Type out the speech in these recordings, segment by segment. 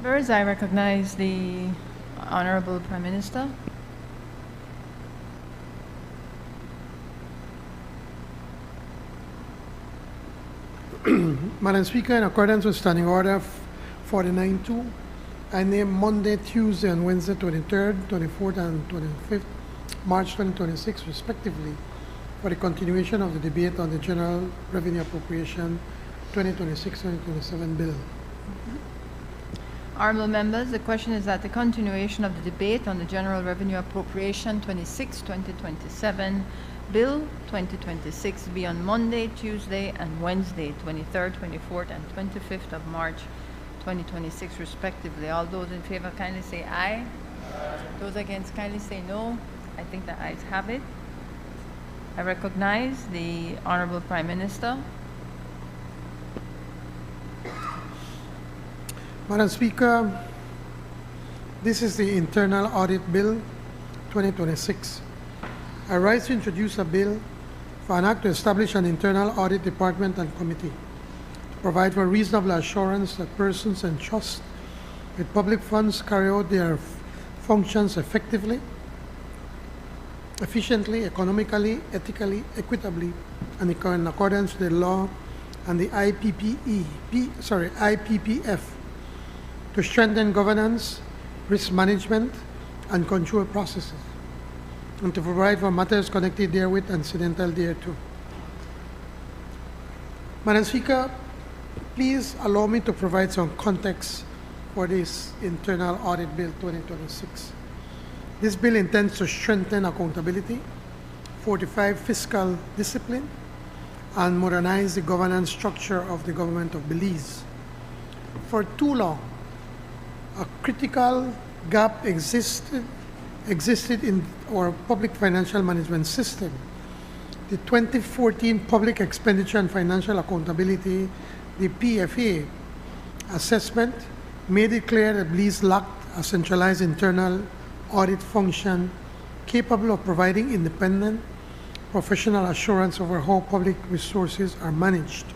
Members, I recognize the Honorable Prime Minister. Madam Speaker, in accordance with Standing Order 49-2, I name Monday, Tuesday, and Wednesday, 23rd, 24th, and 25th, March 2026, respectively, for the continuation of the debate on the General Revenue Appropriation 2026-2027 Bill. Honorable members, the question is that the continuation of the debate on the General Revenue Appropriation 26-2027 Bill 2026 be on Monday, Tuesday, and Wednesday, 23rd, 24th, and 25th of March 2026, respectively. All those in favor kindly say aye. Those against kindly say no. I think the ayes have it. I recognize the Honorable Prime Minister. Madam Speaker, this is the Internal Audit Bill 2026. I rise to introduce a bill for an act to establish an internal audit department and committee to provide for reasonable assurance that persons entrusted with public funds carry out their functions effectively, efficiently, economically, ethically, equitably, and in accordance with the law and the IPPF to strengthen governance, risk management, and control processes, and to provide for matters connected therewith and incidental thereto. Madam Speaker, please allow me to provide some context for this Internal Audit Bill 2026. This bill intends to strengthen accountability, fortify fiscal discipline, and modernize the governance structure of the government of Belize. For too long, a critical gap existed in our public financial management system. The 2014 Public Expenditure and Financial Accountability, the PFA, assessment made it clear that Belize lacked a centralized internal audit function capable of providing independent, professional assurance over how public resources are managed.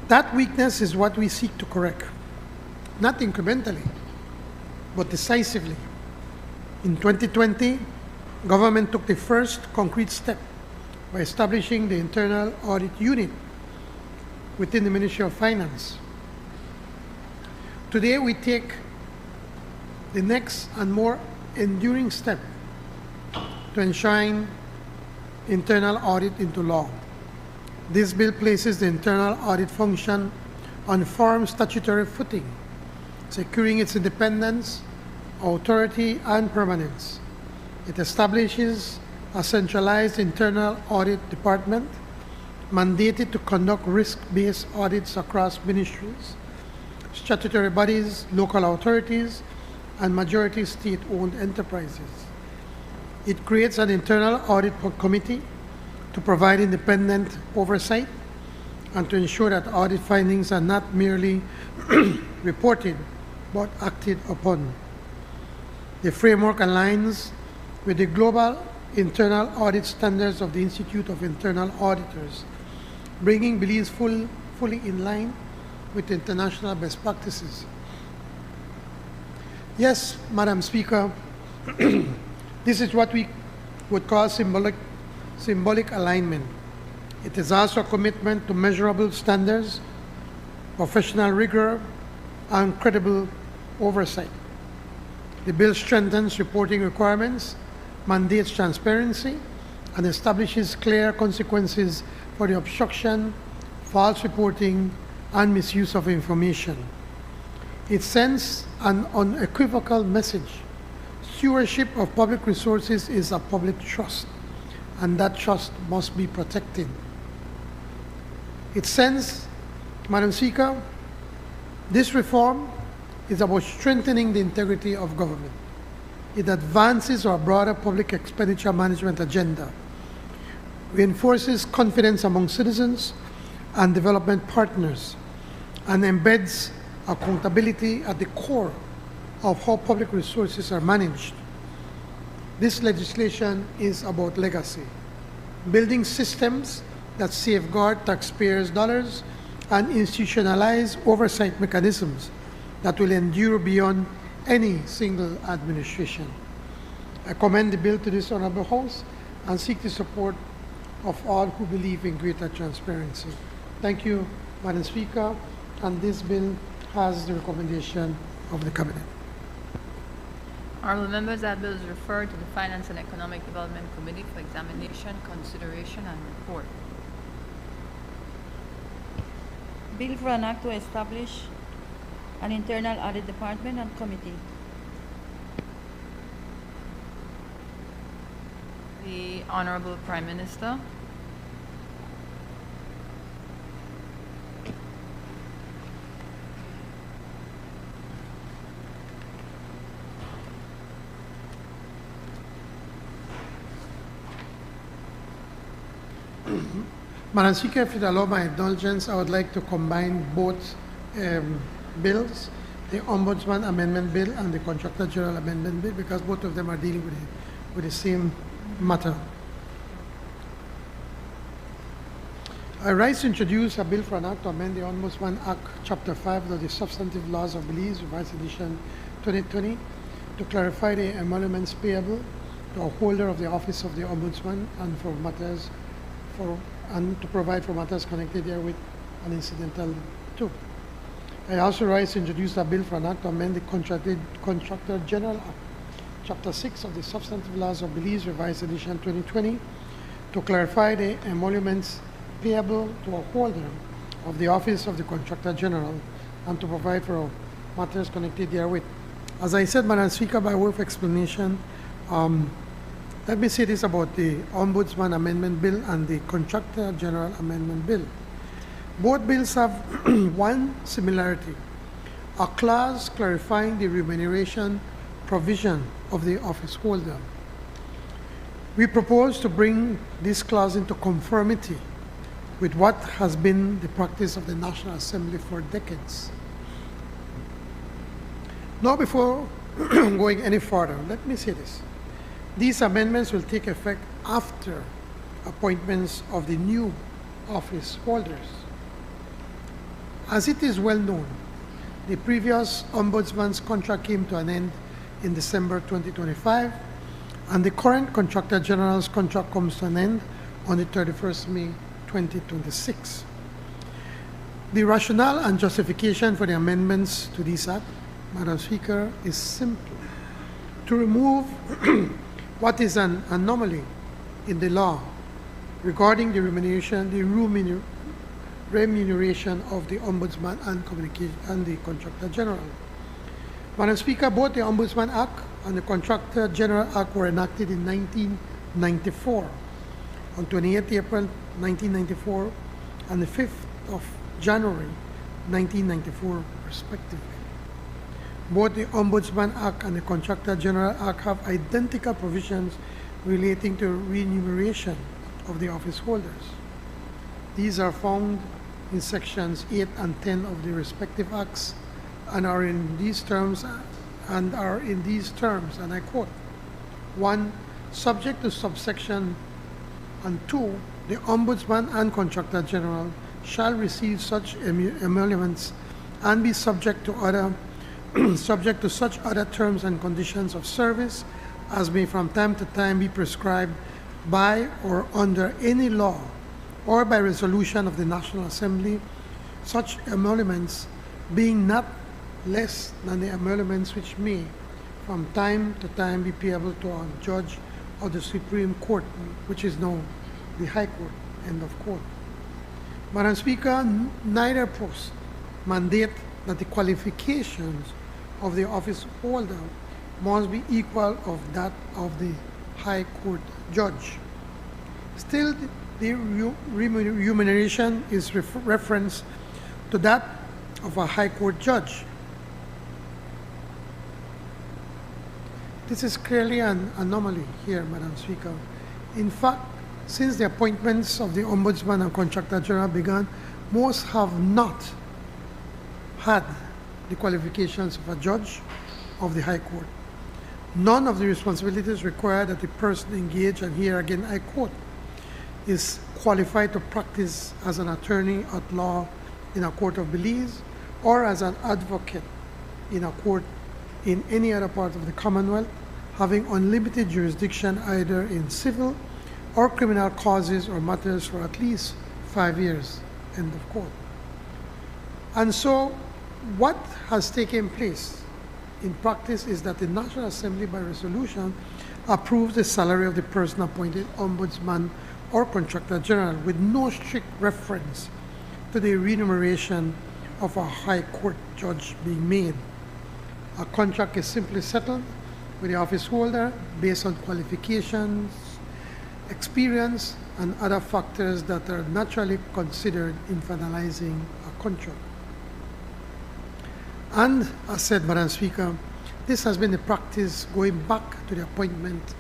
That weakness is what we seek to correct, not incrementally, but decisively. In 2020, government took the first concrete step by establishing the Internal Audit Unit within the Ministry of Finance. Today, we take the next and more enduring step to enshrine internal audit into law. This bill places the internal audit function on firm statutory footing, securing its independence, authority, and permanence. It establishes a centralized internal audit department mandated to conduct risk-based audits across ministries, statutory bodies, local authorities, and majority state-owned enterprises. It creates an internal audit committee to provide independent oversight and to ensure that audit findings are not merely reported but acted upon. The framework aligns with the global internal audit standards of the Institute of Internal Auditors, bringing Belize fully in line with international best practices. Yes, Madam Speaker, this is what we would call symbolic alignment. It is also a commitment to measurable standards, professional rigor, and credible oversight. The bill strengthens reporting requirements, mandates transparency, and establishes clear consequences for the obstruction, false reporting, and misuse of information. It sends an unequivocal message. Stewardship of public resources is a public trust, and that trust must be protected. It sends, Madam Speaker, this reform is about strengthening the integrity of government. It advances our broader public expenditure management agenda, reinforces confidence among citizens and development partners, and embeds accountability at the core of how public resources are managed. This legislation is about legacy, building systems that safeguard taxpayers' dollars and institutionalize oversight mechanisms that will endure beyond any single administration. I commend the bill to this honorable House and seek the support of all who believe in greater transparency. Thank you, Madam Speaker, and this bill has the recommendation of the Cabinet. Honorable members, that bill is referred to the Finance and Economic Development Committee for examination, consideration, and report. Bill for an act to establish an internal audit department and committee. The Honorable Prime Minister. Madam Speaker, if you allow my indulgence, I would like to combine both bills, the Ombudsman Amendment Bill and the Contractor General Amendment Bill, because both of them are dealing with the same matter. I rise to introduce a bill for an act to amend the Ombudsman Act, Chapter 5 of the Substantive Laws of Belize, Revised Edition 2020, to clarify the emoluments payable to a holder of the office of the Ombudsman and to provide for matters connected therewith and incidental to. I also rise to introduce a bill for an act to amend the Contractor General Act, Chapter 6 of the Substantive Laws of Belize, Revised Edition 2020, to clarify the emoluments payable to a holder of the office of the Contractor General and to provide for matters connected therewith. As I said, Madam Speaker, by way of explanation, let me say this about the Ombudsman Amendment Bill and the Contractor General Amendment Bill. Both bills have one similarity, a clause clarifying the remuneration provision of the office holder. We propose to bring this clause into conformity with what has been the practice of the National Assembly for decades. Now, before going any further, let me say this. These amendments will take effect after appointments of the new office holders. As it is well known, the previous Ombudsman's contract came to an end in December 2025, and the current Contractor General's contract comes to an end on the 31st May 2026. The rationale and justification for the amendments to this Act, Madam Speaker, is simple: to remove what is an anomaly in the law regarding the remuneration of the Ombudsman and the Contractor General. Madam Speaker, both the Ombudsman Act and the Contractor General Act were enacted in 1994, on 28 April 1994 and the 5th of January 1994, respectively. Both the Ombudsman Act and the Contractor General Act have identical provisions relating to remuneration of the office holders. These are found in sections 8 and 10 of the respective acts and are in these terms, and I quote: 1. Subject to subsection and 2, the Ombudsman and Contractor General shall receive such emoluments and be subject to such other terms and conditions of service as may from time to time be prescribed by or under any law or by resolution of the National Assembly, such emoluments being not less than the emoluments which may from time to time be payable to a judge of the Supreme Court, which is now the High Court, end of quote. Madam Speaker, neither post mandate that the qualifications of the office holder must be equal of that of the High Court judge. Still, the remuneration is referenced to that of a High Court judge. This is clearly an anomaly here, Madam Speaker. In fact, since the appointments of the Ombudsman and Contractor General began, most have not had the qualifications of a judge of the High Court. None of the responsibilities required that the person engaged, and here again I quote, is qualified to practice as an attorney at law in a court of Belize or as an advocate in a court in any other part of the Commonwealth, having unlimited jurisdiction either in civil or criminal causes or matters for at least 5 years. End of quote. And so, what has taken place in practice is that the National Assembly, by resolution, approves the salary of the person appointed ombudsman or contractor general with no strict reference to the remuneration of a high court judge being made. A contract is simply settled with the office holder based on qualifications, experience, and other factors that are naturally considered in finalizing a contract. And as said, Madam Speaker, this has been the practice going back to the appointment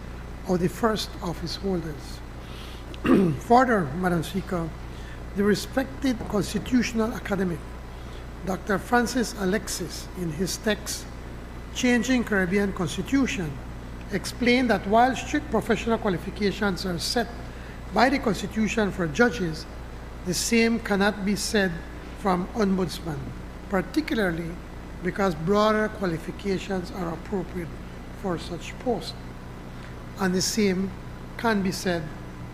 of the first office holders. Further, Madam Speaker, the respected constitutional academic, Dr. Francis Alexis, in his text, Changing Caribbean Constitution, explained that while strict professional qualifications are set by the Constitution for judges, the same cannot be said from ombudsman, particularly because broader qualifications are appropriate for such posts. And the same can be said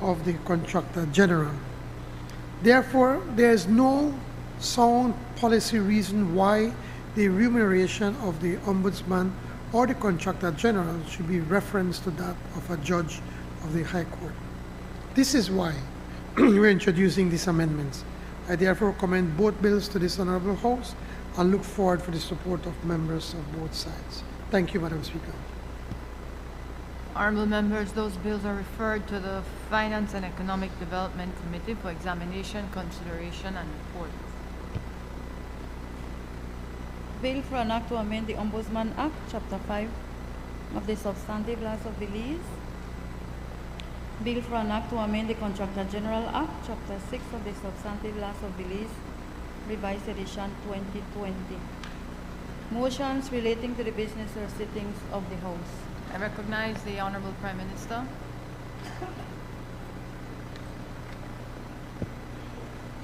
of the Contractor General. Therefore, there is no sound policy reason why the remuneration of the Ombudsman or the Contractor General should be referenced to that of a judge of the High Court. This is why we're introducing these amendments. I therefore recommend both bills to this Honorable House and look forward for the support of members of both sides. Thank you, Madam Speaker. Honorable members, those bills are referred to the Finance and Economic Development Committee for examination, consideration, and report. Bill for an act to amend the Ombudsman Act, Chapter 5 of the Substantive Laws of Belize. Bill for an act to amend the Contractor General Act, Chapter 6 of the Substantive Laws of Belize, Revised Edition 2020. Motions relating to the business or sittings of the House. I recognize the Honorable Prime Minister.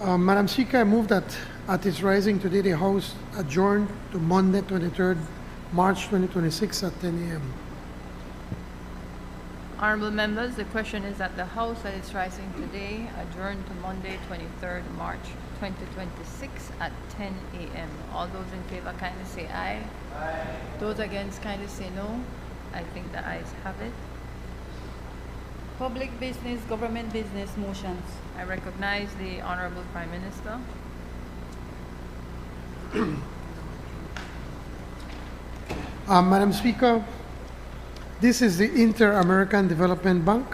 Madam Speaker, I move that at its rising today, the House adjourn to Monday, 23rd March 2026 at 10 a.m. Honorable members, the question is that the House at its rising today adjourned to Monday, 23rd March 2026 at 10 a.m. All those in favor kindly say aye. Aye. Those against kindly say no. I think the ayes have it. Public business, government business motions. I recognize the Honorable Prime Minister. Madam Speaker, this is the Inter-American Development Bank,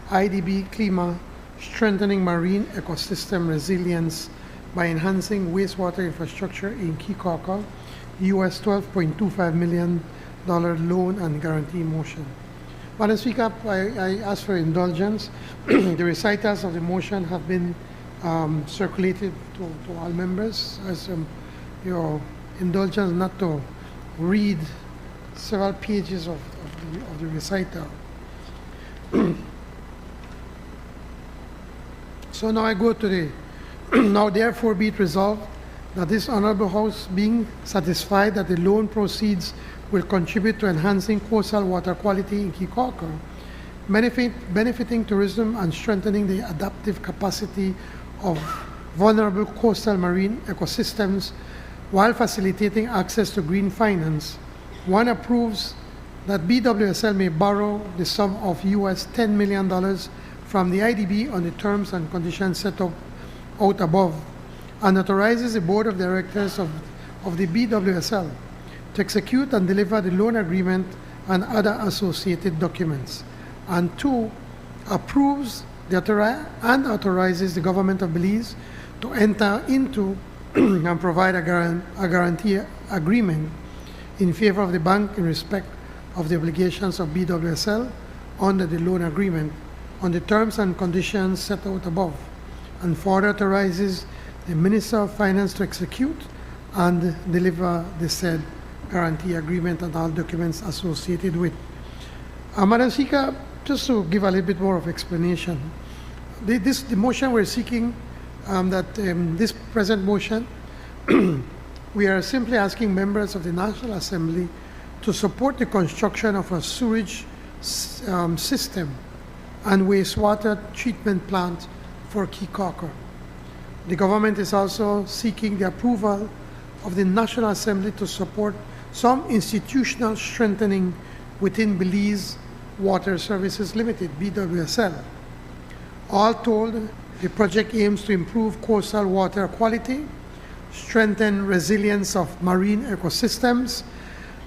IDB CLIMA, strengthening marine ecosystem resilience by enhancing wastewater infrastructure in Kikaka, US $12.25 million loan and guarantee motion. Madam Speaker, I ask for indulgence. The recitals of the motion have been circulated to all members as your indulgence not to read several pages of the recital. So now I go to the, now therefore be it resolved that this Honorable House, being satisfied that the loan proceeds will contribute to enhancing coastal water quality in Kikaka, benefiting tourism and strengthening the adaptive capacity of vulnerable coastal marine ecosystems while facilitating access to green finance. One approves that BWSL may borrow the sum of US $10 million from the IDB on the terms and conditions set out above, and authorizes the Board of Directors of the BWSL to execute and deliver the loan agreement and other associated documents. And two, approves and authorizes the Government of Belize to enter into and provide a guarantee agreement in favor of the bank in respect of the obligations of BWSL under the loan agreement on the terms and conditions set out above, and further authorizes the Minister of Finance to execute and deliver the said guarantee agreement and all documents associated with. Madam Speaker, just to give a little bit more of explanation, the motion we're seeking, this present motion We are simply asking members of the National Assembly to support the construction of a sewage system and wastewater treatment plant for Keycaca. The government is also seeking the approval of the National Assembly to support some institutional strengthening within Belize Water Services Limited, BWSL. All told, the project aims to improve coastal water quality, strengthen resilience of marine ecosystems,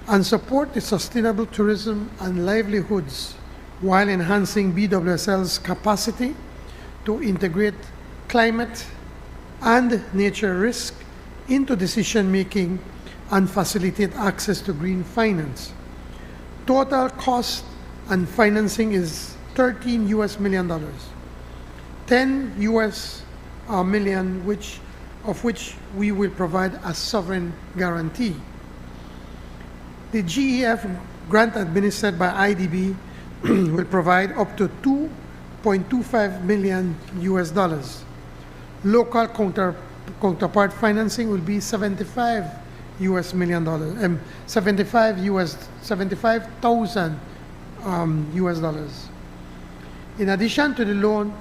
and support the sustainable tourism and livelihoods while enhancing BWSL's capacity to integrate climate and nature risk into decision-making and facilitate access to green finance. Total cost and financing is $13 million, $10 million of which we will provide a sovereign guarantee. The GEF grant administered by IDB will provide up to $2.25 million. Local counterpart financing will be $75 million, $75,000 US dollars. In addition to the loan,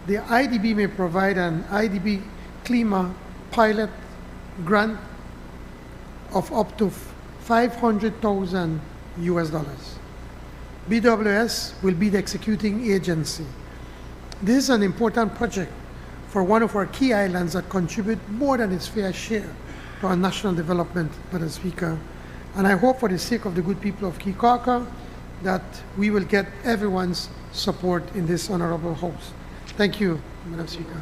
the IDB may provide an IDB CLIMA pilot grant of up to $500,000 US dollars. BWS will be the executing agency. This is an important project for one of our key islands that contribute more than its fair share to our national development, Madam Speaker. And I hope for the sake of the good people of Keycaca that we will get everyone's support in this honorable house. Thank you, Madam Speaker.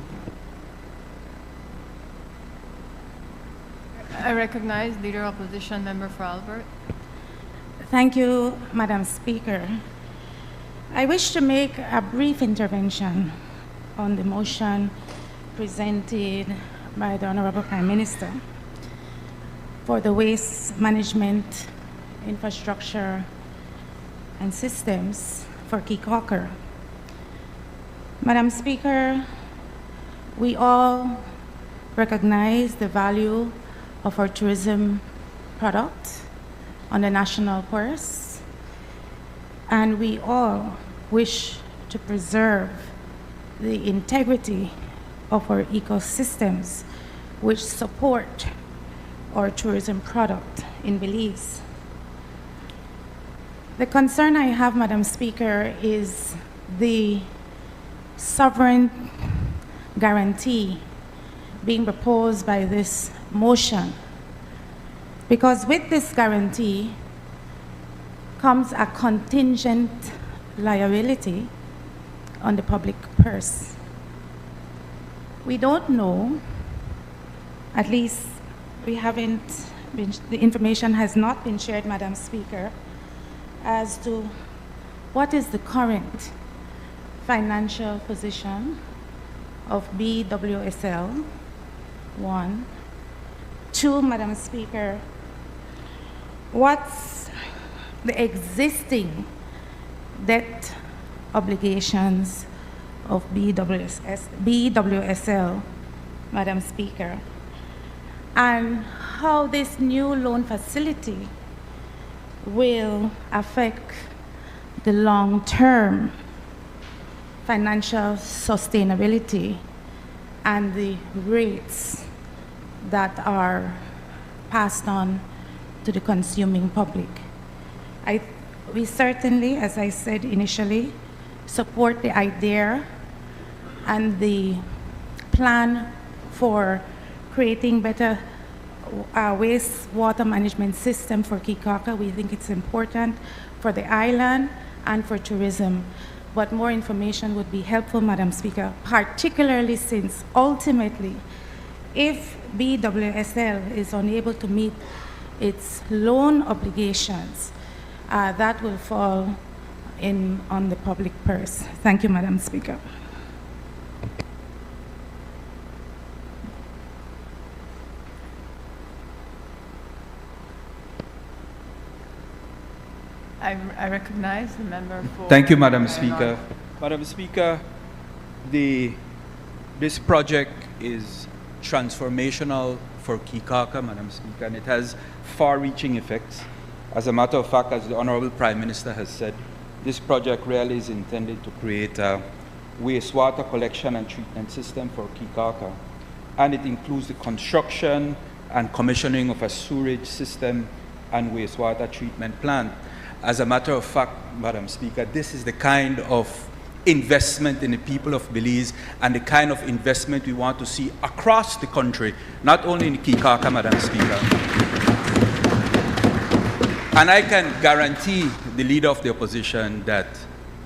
I recognize Leader Opposition Member for Albert. Thank you, Madam Speaker. I wish to make a brief intervention on the motion presented by the Honorable Prime Minister for the waste management infrastructure and systems for Keycaca. Madam Speaker, we all recognize the value of our tourism product on the national purse, and we all wish to preserve the integrity of our ecosystems which support our tourism product in Belize. The concern I have, Madam Speaker, is the sovereign guarantee being proposed by this motion, because with this guarantee comes a contingent liability on the public purse. We don't know, at least we haven't been, the information has not been shared, Madam Speaker, as to what is the current financial position of BWSL, one. Two, Madam Speaker, what's the existing debt obligations of BWSL, Madam Speaker, and how this new loan facility will affect the long-term financial sustainability and the rates that are passed on to the consuming public. We certainly, as I said initially, support the idea and the plan for creating better wastewater management system for Keycaca. We think it's important for the island and for tourism. But more information would be helpful, Madam Speaker, particularly since ultimately, if BWSL is unable to meet its loan obligations, that will fall on the public purse. Thank you, Madam Speaker. I recognize the member for... Thank you, Madam Speaker. Madam Speaker, this project is transformational for Kikaka, Madam Speaker, and it has far-reaching effects. As a matter of fact, as the Honorable Prime Minister has said, this project really is intended to create a wastewater collection and treatment system for Kikaka, and it includes the construction and commissioning of a sewerage system and wastewater treatment plant. As a matter of fact, Madam Speaker, this is the kind of investment in the people of Belize and the kind of investment we want to see across the country, not only in Kikaka, Madam Speaker. And I can guarantee the Leader of the Opposition that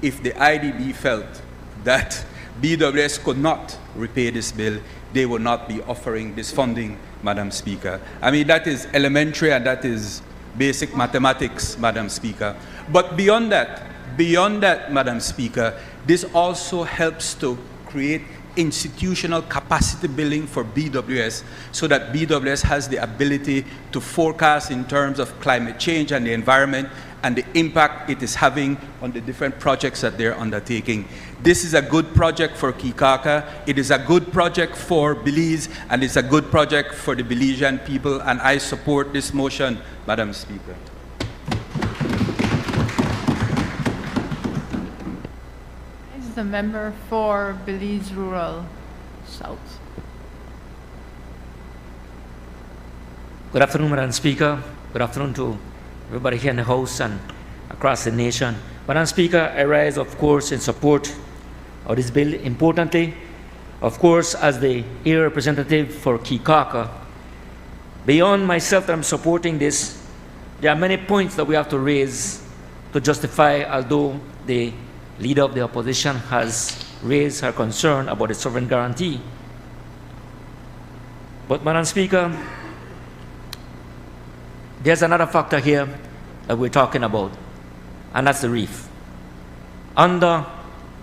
if the IDB felt that BWS could not repay this bill, they would not be offering this funding, Madam Speaker. I mean, that is elementary and that is basic mathematics, Madam Speaker. But beyond that, Madam Speaker, this also helps to create institutional capacity building for BWS so that BWS has the ability to forecast in terms of climate change and the environment and the impact it is having on the different projects that they're undertaking. This is a good project for Kikaka, it is a good project for Belize, and it's a good project for the Belizean people, and I support this motion, Madam Speaker. Is the member for Belize Rural South? Good afternoon, Madam Speaker. Good afternoon to everybody here in the House and across the nation. Madam Speaker, I rise, of course, in support of this bill. Importantly, of course, as the area representative for Kikaka, beyond myself that I'm supporting this, there are many points that we have to raise to justify, although the Leader of the Opposition has raised her concern about the sovereign guarantee. But, Madam Speaker, there's another factor here that we're talking about, and that's the reef. Under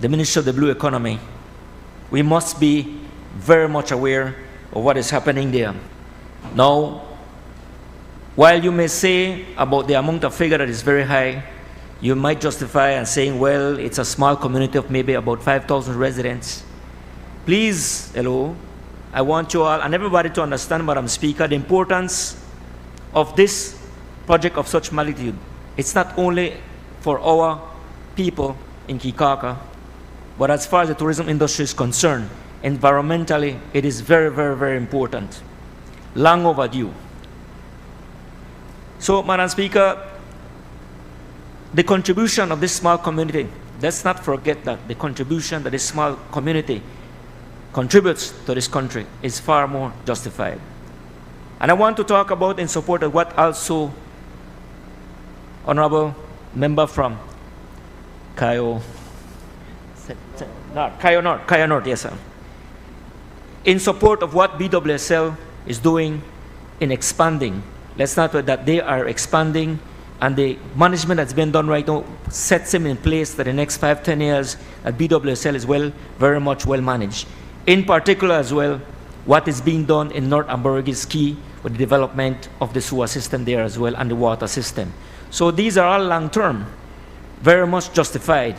the Ministry of the Blue Economy, we must be very much aware of what is happening there. Now, while you may say about the amount of figure that is very high, you might justify and saying, well, it's a small community of maybe about 5,000 residents. Please, hello, I want you all and everybody to understand, Madam Speaker, the importance of this project of such magnitude. It's not only for our people in Kikaka, but as far as the tourism industry is concerned, environmentally, it is very, very, very important. Long overdue. So, Madam Speaker, the contribution of this small community, let's not forget that the contribution that this small community contributes to this country is far more justified. And I want to talk about in support of what also Honorable Member from Cayo North, yes, sir. In support of what BWSL is doing in expanding. Let's not forget that they are expanding, and the management that's been done right now sets them in place that the next 5-10 years that BWSL is very much well managed. In particular as well, what is being done in North Amberg is key with the development of the sewer system there as well and the water system. So these are all long-term, very much justified.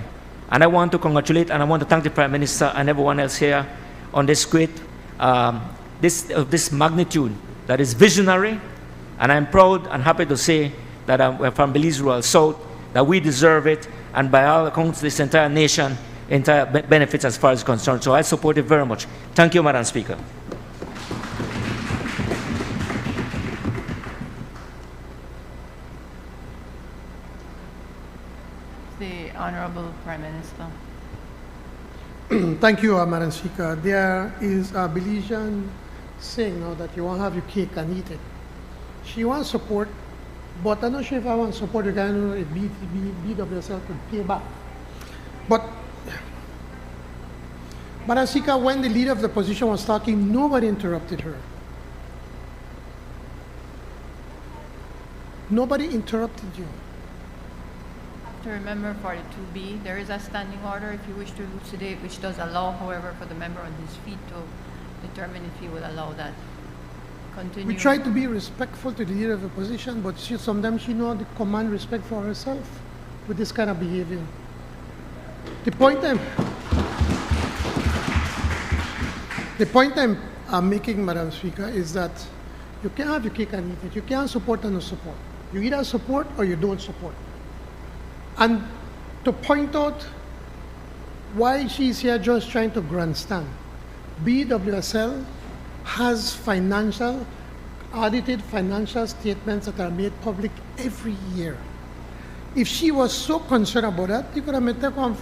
And I want to congratulate and I want to thank the Prime Minister and everyone else here on this great, this magnitude that is visionary. And I'm proud and happy to say that we're from Belize Rural South, that we deserve it, and by all accounts, this entire nation, entire benefits as far as concerned. So I support it very much. Thank you, Madam Speaker. The Honorable Prime Minister. Thank you, Madam Speaker. There is a Belizean saying now that you won't have your cake and eat it. She wants support, but I'm not sure if I want support the guy who BWSL could pay back. But Madam Speaker, when the Leader of the Opposition was talking, nobody interrupted her. Nobody interrupted you. To remember for the 2B, there is a standing order if you wish to elucidate, which does allow, however, for the member on his feet to determine if he will allow that. Continue. We try to be respectful to the Leader of the Opposition, but sometimes she knows to command respect for herself with this kind of behavior. The point I'm making, Madam Speaker, is that You can't have your cake and eat it. You can't support and not support. You either support or you don't support. And to point out why she's here just trying to grandstand, BWSL has audited financial statements that are made public every year. If she was so concerned about that, you could have made take on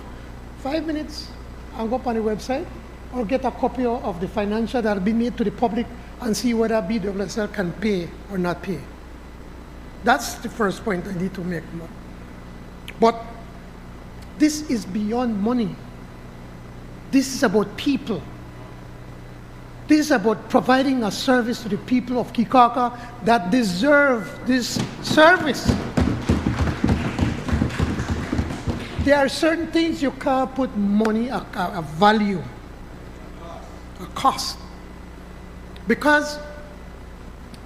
5 minutes and go up on the website or get a copy of the financial that have been made to the public and see whether BWSL can pay or not pay. That's the first point I need to make. But this is beyond money. This is about people. This is about providing a service to the people of Kikaka that deserve this service. There are certain things you can't put money, a value, a cost. Because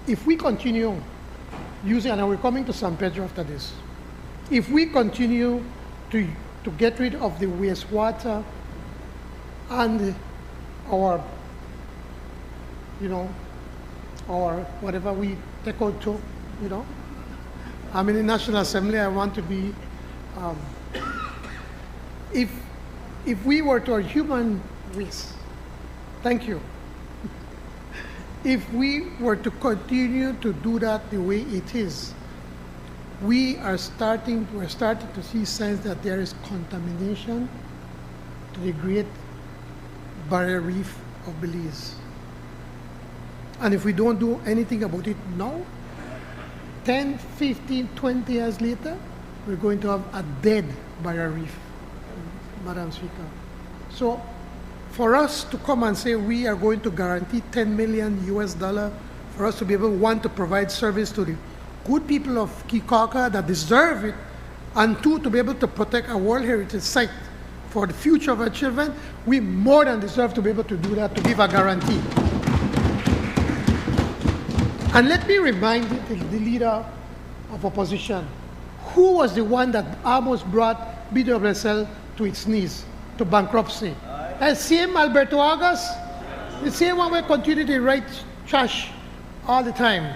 if we continue using, and we're coming to San Pedro after this, if we continue to get rid of the wastewater and our, or whatever we take out to, I'm in the National Assembly, I want to be, if we were to our human waste, thank you. If we were to continue to do that the way it is, we're starting to see signs that there is contamination to the Great Barrier Reef of Belize. And if we don't do anything about it now, 10, 15, 20 years later, we're going to have a dead barrier reef, Madam Speaker. So for us to come and say we are going to guarantee $10 million for us to be able, one, to provide service to the good people of Kikaka that deserve it, and two, to be able to protect our World Heritage Site for the future of our children, we more than deserve to be able to do that, to give a guarantee. And let me remind the leader of opposition, who was the one that almost brought BWSL to its knees, to bankruptcy? The same Alberto Agas, the same one who continued to write trash all the time.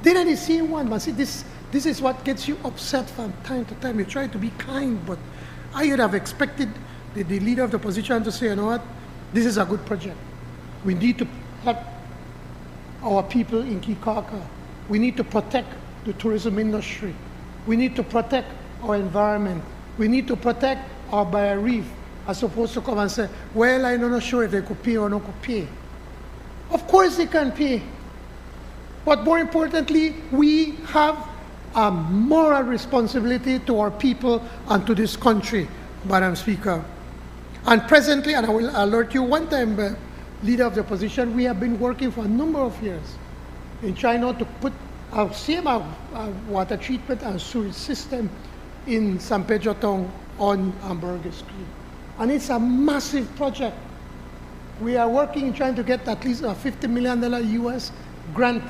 Then the same one, but see, this is what gets you upset from time to time. You try to be kind, but I would have expected the leader of the opposition to say, you know what, this is a good project. We need to help our people in Kikaka. We need to protect the tourism industry. We need to protect our environment. We need to protect our barrier reef, as opposed to come and say, well, I'm not sure if they could pay or not could pay. Of course they can pay. But more importantly, we have a moral responsibility to our people and to this country, Madam Speaker. And presently, and I will alert you, one time, leader of the opposition, we have been working for a number of years in China to put our same water treatment and sewage system in San Pedro Town on Hamburger Street. And it's a massive project. We are working trying to get at least a $50 million US grant.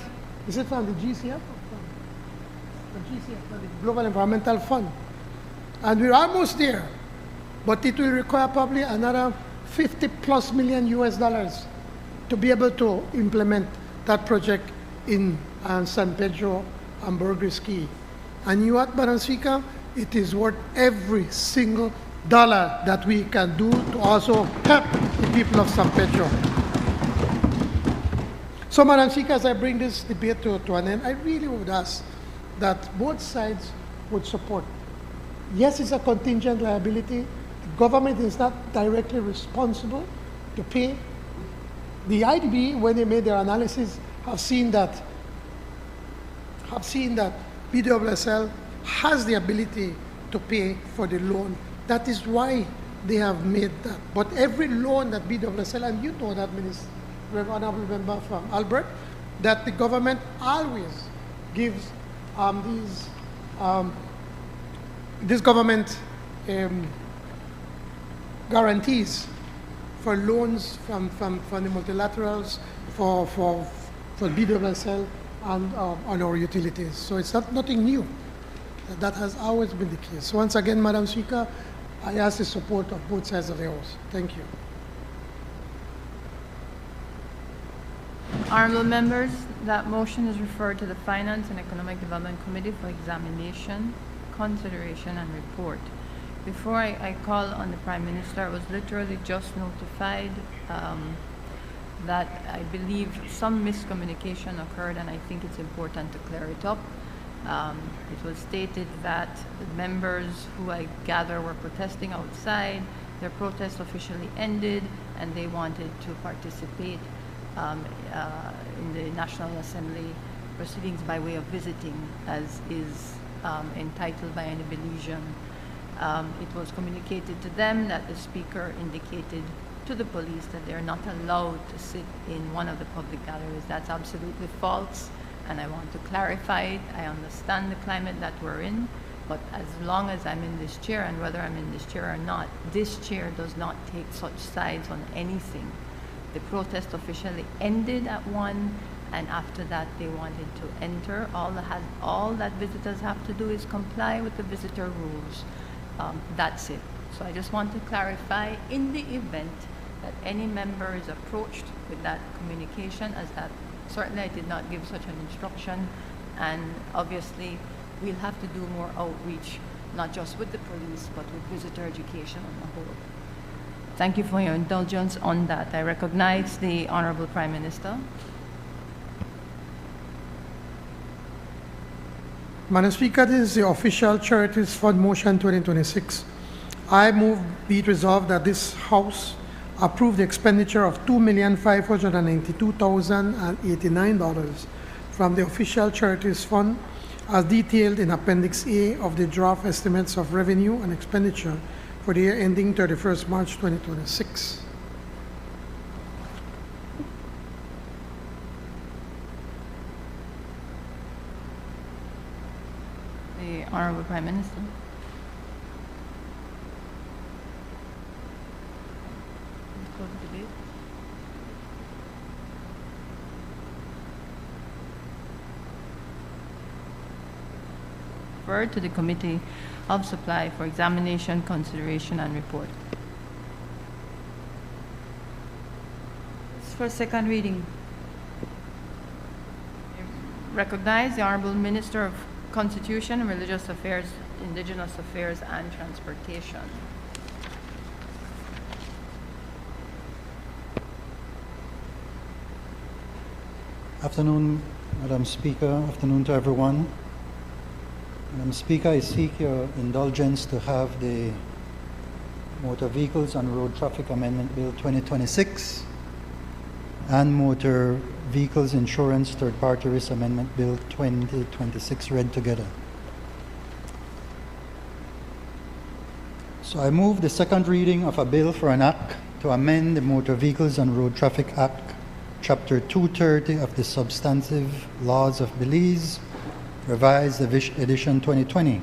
Is it from the GCF? The GCF, the Global Environmental Fund. And we're almost there. But it will require probably another $50+ million US to be able to implement that project in San Pedro and Burgess Key. And you know what, Madam Speaker? It is worth every single dollar that we can do to also help the people of San Pedro. So, Madam Speaker, as I bring this debate to an end, I really would ask that both sides would support. Yes, it's a contingent liability. The government is not directly responsible to pay. The IDB, when they made their analysis, have seen that BWSL has the ability to pay for the loan. That is why they have made that. But every loan that BWSL, and you know that, Minister, Honorable Member from Albert, that the government always gives this government guarantees for loans from the multilaterals for BWSL and on our utilities. So it's nothing new. That has always been the case. So once again, Madam Speaker, I ask the support of both sides of the House. Thank you. Honorable members, that motion is referred to the Finance and Economic Development Committee for examination, consideration, and report. Before I call on the Prime Minister, I was literally just notified that I believe some miscommunication occurred, and I think it's important to clear it up. It was stated that the members who I gather were protesting outside. Their protest officially ended, and they wanted to participate in the National Assembly proceedings by way of visiting, as is entitled by any Belizean. It was communicated to them that the Speaker indicated to the police that they're not allowed to sit in one of the public galleries. That's absolutely false, and I want to clarify it. I understand the climate that we're in, but as long as I'm in this chair, and whether I'm in this chair or not, this chair does not take such sides on anything. The protest officially ended at 1, and after that they wanted to enter. All that visitors have to do is comply with the visitor rules. That's it. So I just want to clarify, in the event that any member is approached with that communication, as that certainly I did not give such an instruction, and obviously we'll have to do more outreach, not just with the police, but with visitor education on the whole. Thank you for your indulgence on that. I recognize the Honorable Prime Minister. Madam Speaker, this is the official Charities Fund Motion 2026. I move be it resolved that this House approve the expenditure of $2,592,089 from the official Charities Fund as detailed in Appendix A of the draft estimates of revenue and expenditure for the year ending 31st March 2026. The Honorable Prime Minister. Let's close the debate. Referred to the Committee of Supply for examination, consideration, and report. It's for second reading. Recognize the Honorable Minister of Constitution, Religious Affairs, Indigenous Affairs, and Transportation. Afternoon, Madam Speaker. Afternoon to everyone. Madam Speaker, I seek your indulgence to have the Motor Vehicles and Road Traffic Amendment Bill 2026 and Motor Vehicles Insurance Third-Party Risk Amendment Bill 2026 read together. So I move the second reading of a bill for an act to amend the Motor Vehicles and Road Traffic Act, Chapter 230 of the Substantive Laws of Belize, Revised Edition 2020,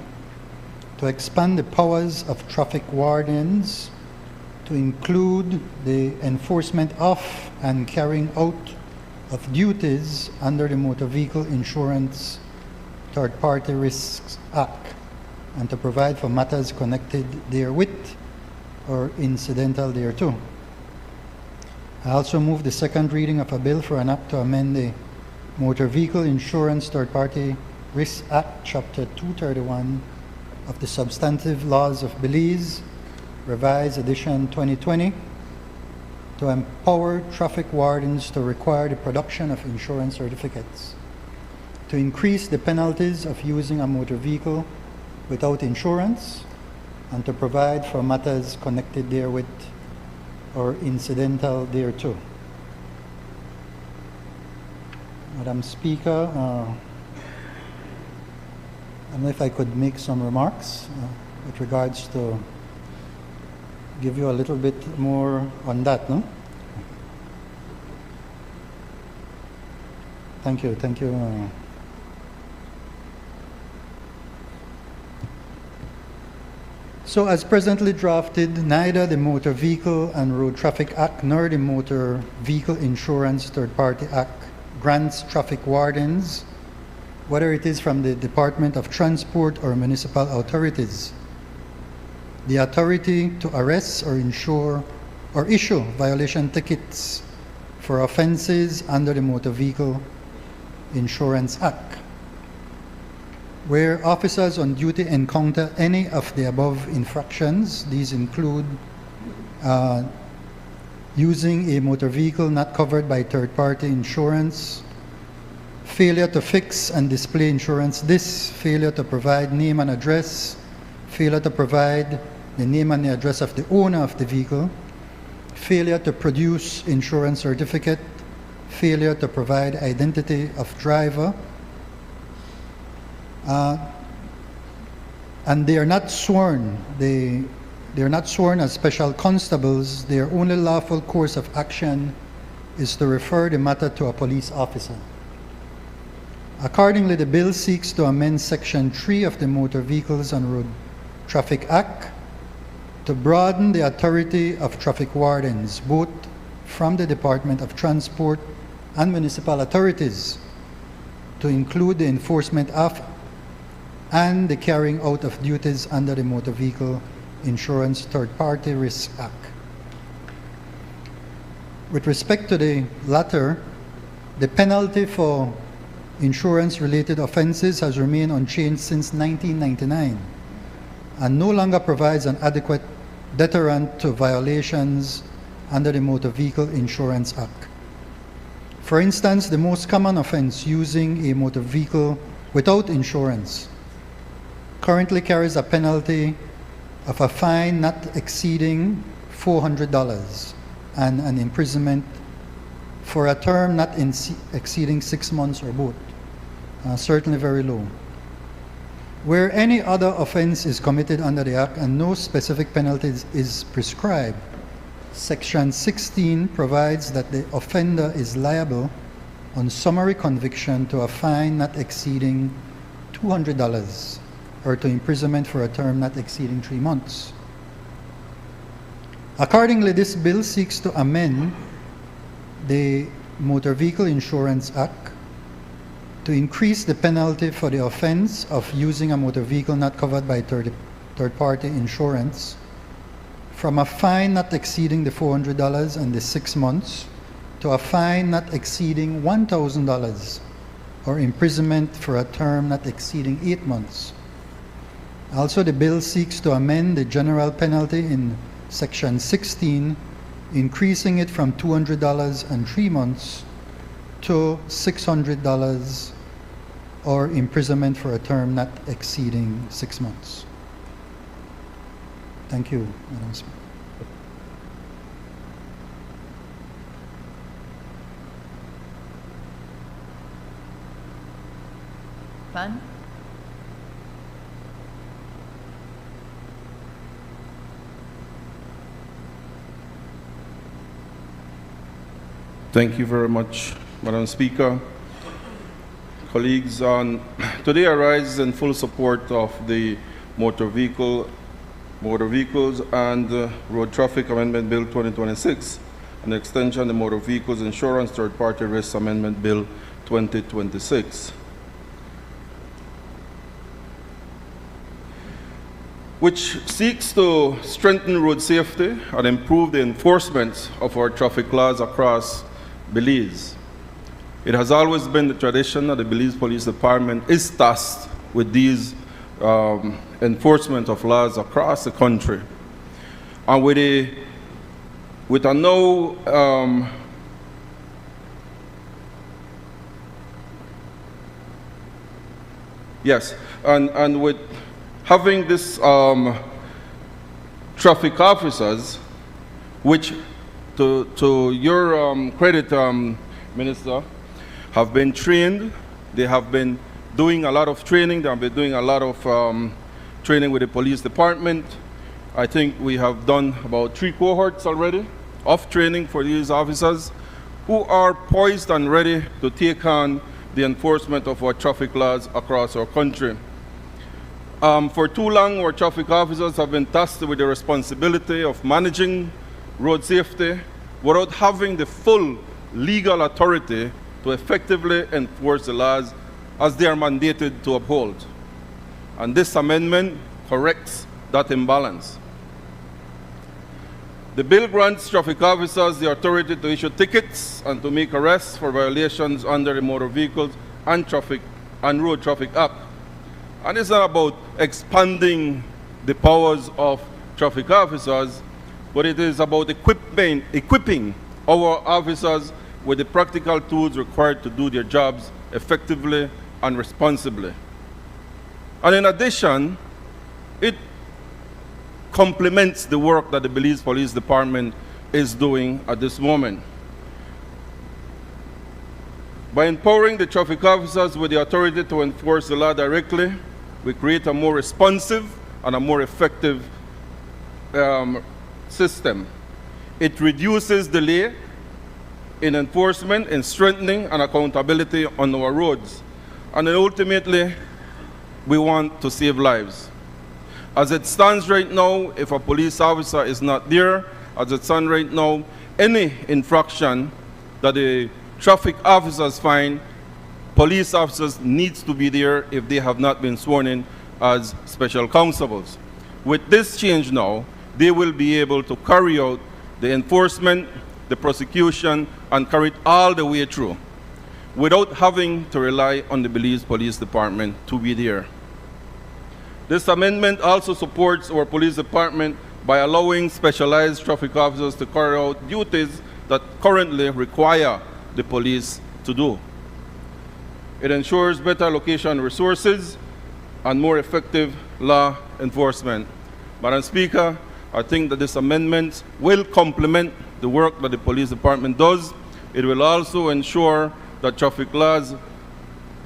to expand the powers of traffic wardens to include the enforcement of and carrying out of duties under the Motor Vehicle Insurance Third-Party Risks Act, and to provide for matters connected therewith or incidental thereto. I also move the second reading of a bill for an act to amend the Motor Vehicle Insurance Third-Party Risk Act, Chapter 231 of the Substantive Laws of Belize, Revised Edition 2020, to empower traffic wardens to require the production of insurance certificates, to increase the penalties of using a motor vehicle without insurance, and to provide for matters connected therewith or incidental thereto. Madam Speaker, I don't know if I could make some remarks with regards to give you a little bit more on that, no? Thank you, thank you. So as presently drafted, neither the Motor Vehicle and Road Traffic Act nor the Motor Vehicle Insurance Third-Party Act grants traffic wardens, whether it is from the Department of Transport or municipal authorities, the authority to arrest or insure or issue violation tickets for offenses under the Motor Vehicle Insurance Act. Where officers on duty encounter any of the above infractions, these include using a motor vehicle not covered by third-party insurance, failure to fix and display insurance discs, failure to provide name and address, failure to provide the name and the address of the owner of the vehicle, failure to produce insurance certificate, failure to provide identity of driver, and they are not sworn. They are not sworn as special constables. Their only lawful course of action is to refer the matter to a police officer. Accordingly, the bill seeks to amend Section 3 of the Motor Vehicles and Road Traffic Act to broaden the authority of traffic wardens, both from the Department of Transport and municipal authorities, to include the enforcement of and the carrying out of duties under the Motor Vehicle Insurance Third-Party Risk Act. With respect to the latter, the penalty for insurance-related offenses has remained unchanged since 1999 and no longer provides an adequate deterrent to violations under the Motor Vehicle Insurance Act. For instance, the most common offense, using a motor vehicle without insurance, currently carries a penalty of a fine not exceeding $400 and an imprisonment for a term not exceeding 6 months or both. Certainly very low. Where any other offense is committed under the Act and no specific penalty is prescribed, Section 16 provides that the offender is liable on summary conviction to a fine not exceeding $200 or to imprisonment for a term not exceeding 3 months. Accordingly, this bill seeks to amend the Motor Vehicle Insurance Act to increase the penalty for the offense of using a motor vehicle not covered by third-party insurance from a fine not exceeding the $400 and the 6 months to a fine not exceeding $1,000 or imprisonment for a term not exceeding 8 months. Also, the bill seeks to amend the general penalty in Section 16, increasing it from $200 and 3 months to $600 or imprisonment for a term not exceeding 6 months. Thank you, Madam Speaker. Pan? Thank you very much, Madam Speaker. Colleagues, today I rise in full support of the Motor Vehicles and Road Traffic Amendment Bill 2026, and extension of the Motor Vehicles Insurance Third-Party Risk Amendment Bill 2026, which seeks to strengthen road safety and improve the enforcement of our traffic laws across Belize. It has always been the tradition that the Belize Police Department is tasked with these enforcement of laws across the country. And with a now yes, and with having this traffic officers, which to your credit, Minister, have been trained. They have been doing a lot of training. They have been doing a lot of training with the police department. I think we have done about 3 cohorts already of training for these officers who are poised and ready to take on the enforcement of our traffic laws across our country. For too long, our traffic officers have been tasked with the responsibility of managing road safety without having the full legal authority to effectively enforce the laws as they are mandated to uphold. And this amendment corrects that imbalance. The bill grants traffic officers the authority to issue tickets and to make arrests for violations under the Motor Vehicles and Road Traffic Act. And it's not about expanding the powers of traffic officers, but it is about equipping our officers with the practical tools required to do their jobs effectively and responsibly. And in addition, it complements the work that the Belize Police Department is doing at this moment. By empowering the traffic officers with the authority to enforce the law directly, we create a more responsive and a more effective system. It reduces delay in enforcement, in strengthening and accountability on our roads. And then ultimately, we want to save lives. As it stands right now, if a police officer is not there, as it stands right now, any infraction that the traffic officers find, police officers needs to be there if they have not been sworn in as special constables. With this change now, they will be able to carry out the enforcement, the prosecution, and carry it all the way through without having to rely on the Belize Police Department to be there. This amendment also supports our police department by allowing specialized traffic officers to carry out duties that currently require the police to do. It ensures better allocation of resources and more effective law enforcement. Madam Speaker, I think that this amendment will complement the work that the police department does. It will also ensure that traffic laws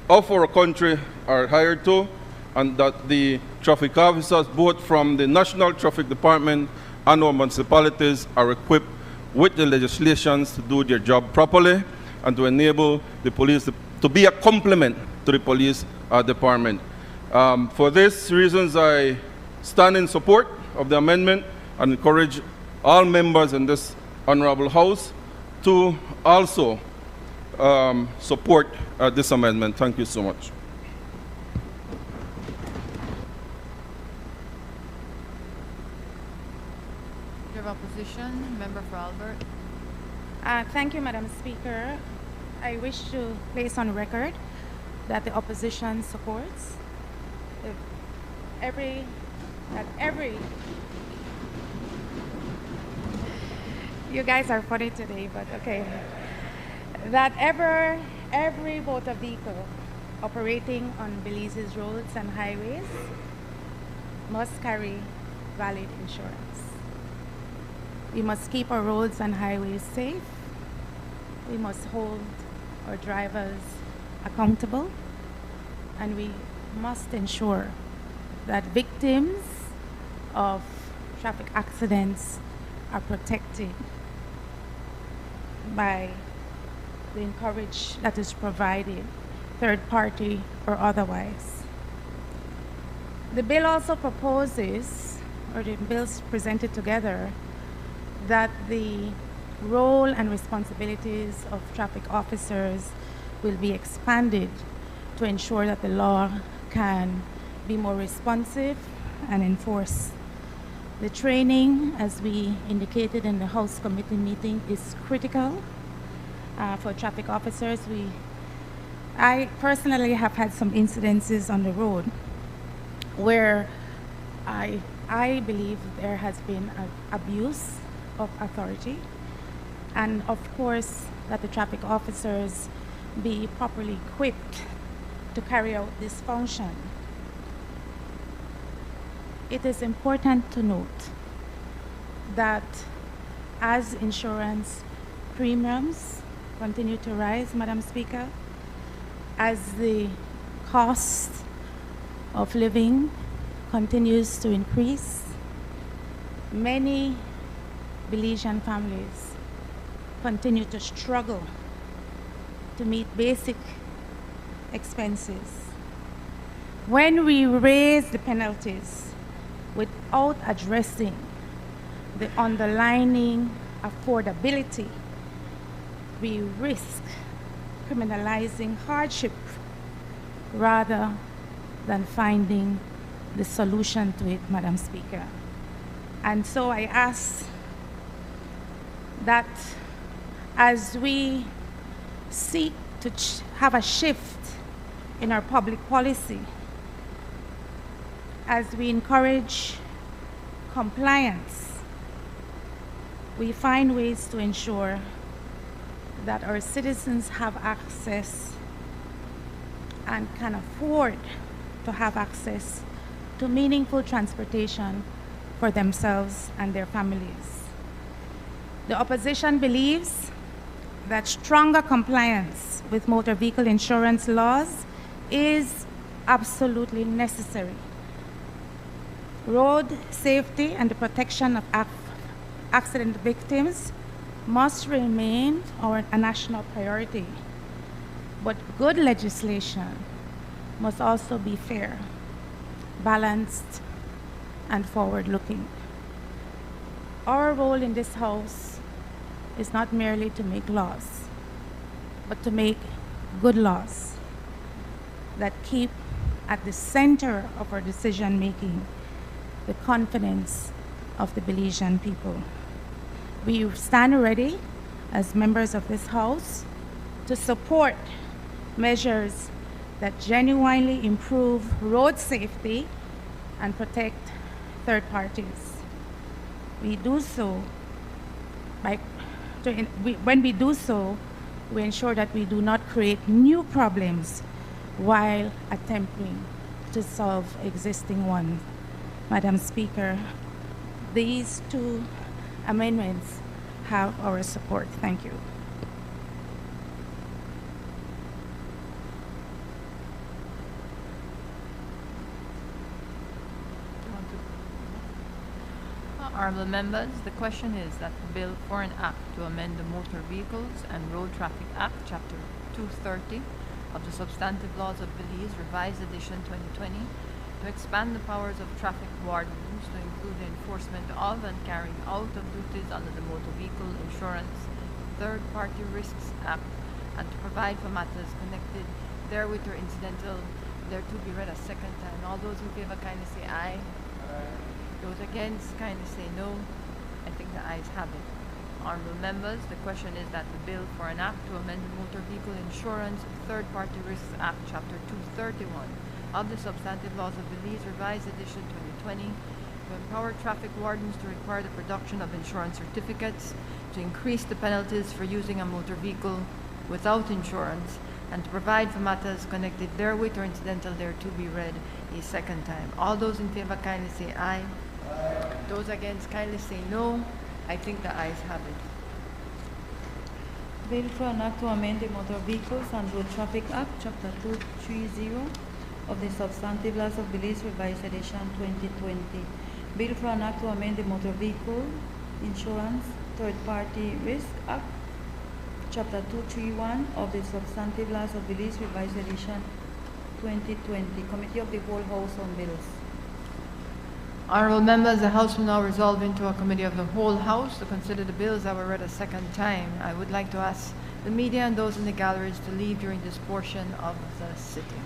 of our country are adhered to, and that the traffic officers, both from the National Traffic Department and our municipalities, are equipped with the legislations to do their job properly and to enable the police to be a complement to the police department. For these reasons, I stand in support of the amendment and encourage all members in this honorable House to also support this amendment. Thank you so much. Leader of Opposition, Member for Albert. Thank you, Madam Speaker. I wish to place on record that the opposition supports every you guys are funny today, but okay, that every motor vehicle operating on Belize's roads and highways must carry valid insurance. We must keep our roads and highways safe. We must hold our drivers accountable, and we must ensure that victims of traffic accidents are protected by the encourage that is provided, third party or otherwise. The bill also proposes, or the bills presented together, that the role and responsibilities of traffic officers will be expanded to ensure that the law can be more responsive and enforce. The training, as we indicated in the House Committee meeting, is critical for traffic officers. I personally have had some incidences on the road where I believe there has been an abuse of authority, and of course that the traffic officers be properly equipped to carry out this function. It is important to note that as insurance premiums continue to rise, Madam Speaker, as the cost of living continues to increase, many Belizean families continue to struggle to meet basic expenses. When we raise the penalties without addressing the underlying affordability, we risk criminalizing hardship rather than finding the solution to it, Madam Speaker. And so I ask that as we seek to have a shift in our public policy, as we encourage compliance, we find ways to ensure that our citizens have access and can afford to have access to meaningful transportation for themselves and their families. The opposition believes that stronger compliance with motor vehicle insurance laws is absolutely necessary. Road safety and the protection of accident victims must remain a national priority. But good legislation must also be fair, balanced, and forward-looking. Our role in this House is not merely to make laws, but to make good laws that keep at the center of our decision-making the confidence of the Belizean people. We stand ready as members of this House to support measures that genuinely improve road safety and protect third parties. We do so when we do so, we ensure that we do not create new problems while attempting to solve existing ones. Madam Speaker, these two amendments have our support. Thank you. Honorable members, the question is that the bill for an act to amend the Motor Vehicles and Road Traffic Act, Chapter 230 of the Substantive Laws of Belize, Revised Edition 2020, to expand the powers of traffic wardens to include the enforcement of and carrying out of duties under the Motor Vehicle Insurance Third-Party Risks Act, and to provide for matters connected therewith or incidental thereto be read a second time. All those in favor kindly say aye. Those against kindly say no. I think the ayes have it. Honorable members, the question is that the bill for an act to amend the Motor Vehicle Insurance Third-Party Risks Act, Chapter 231 of the Substantive Laws of Belize, Revised Edition 2020, to empower traffic wardens to require the production of insurance certificates, to increase the penalties for using a motor vehicle without insurance, and to provide for matters connected therewith or incidental thereto be read a second time. All those in favor kindly say aye. Those against kindly say no. I think the ayes have it. Bill for an act to amend the Motor Vehicles and Road Traffic Act, Chapter 230 of the Substantive Laws of Belize, Revised Edition 2020. Bill for an act to amend the Motor Vehicle Insurance Third-Party Risk Act, Chapter 231 of the Substantive Laws of Belize, Revised Edition 2020. Committee of the Whole House on Bills. Honorable members, the House will now resolve into a committee of the whole House to consider the bills that were read a second time. I would like to ask the media and those in the galleries to leave during this portion of the sitting.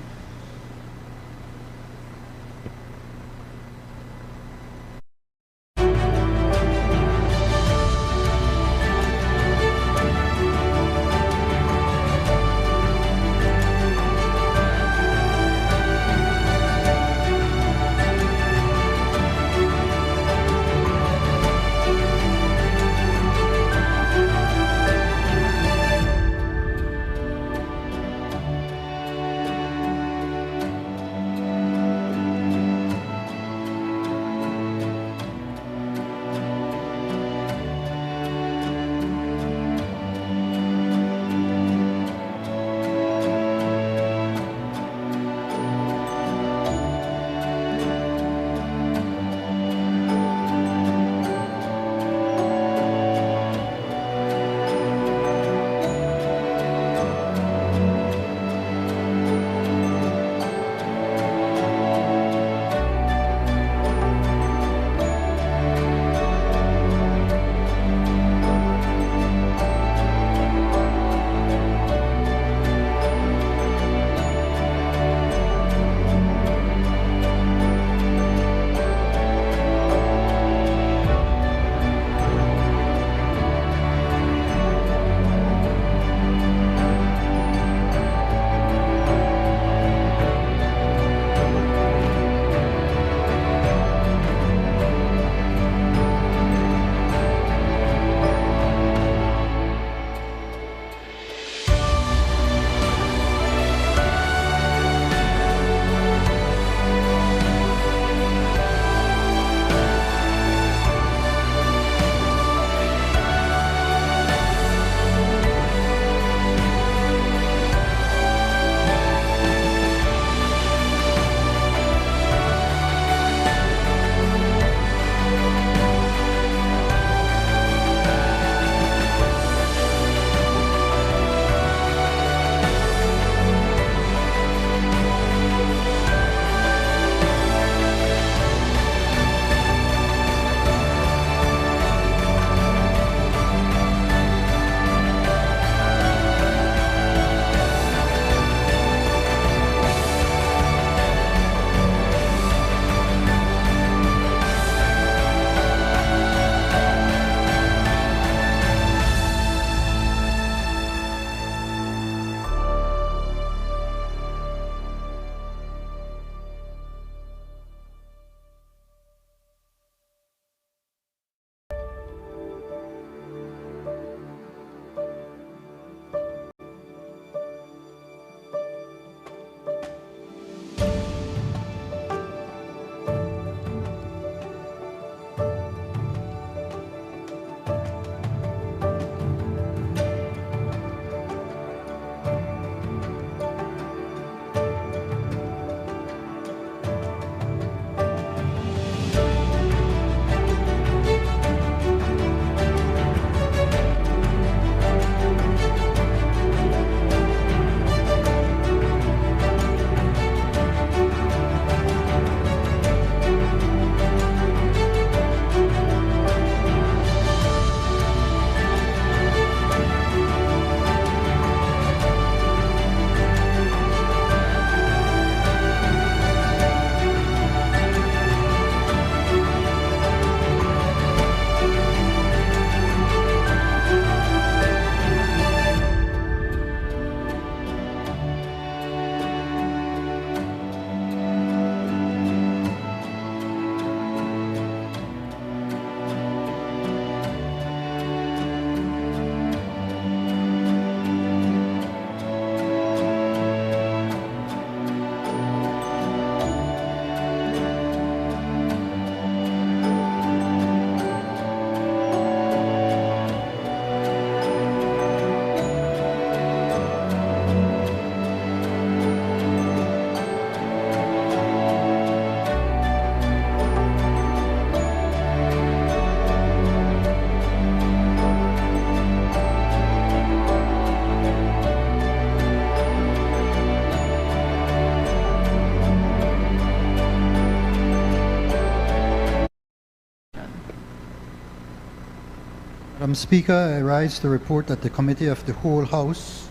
Madam Speaker, I rise to report that the Committee of the Whole House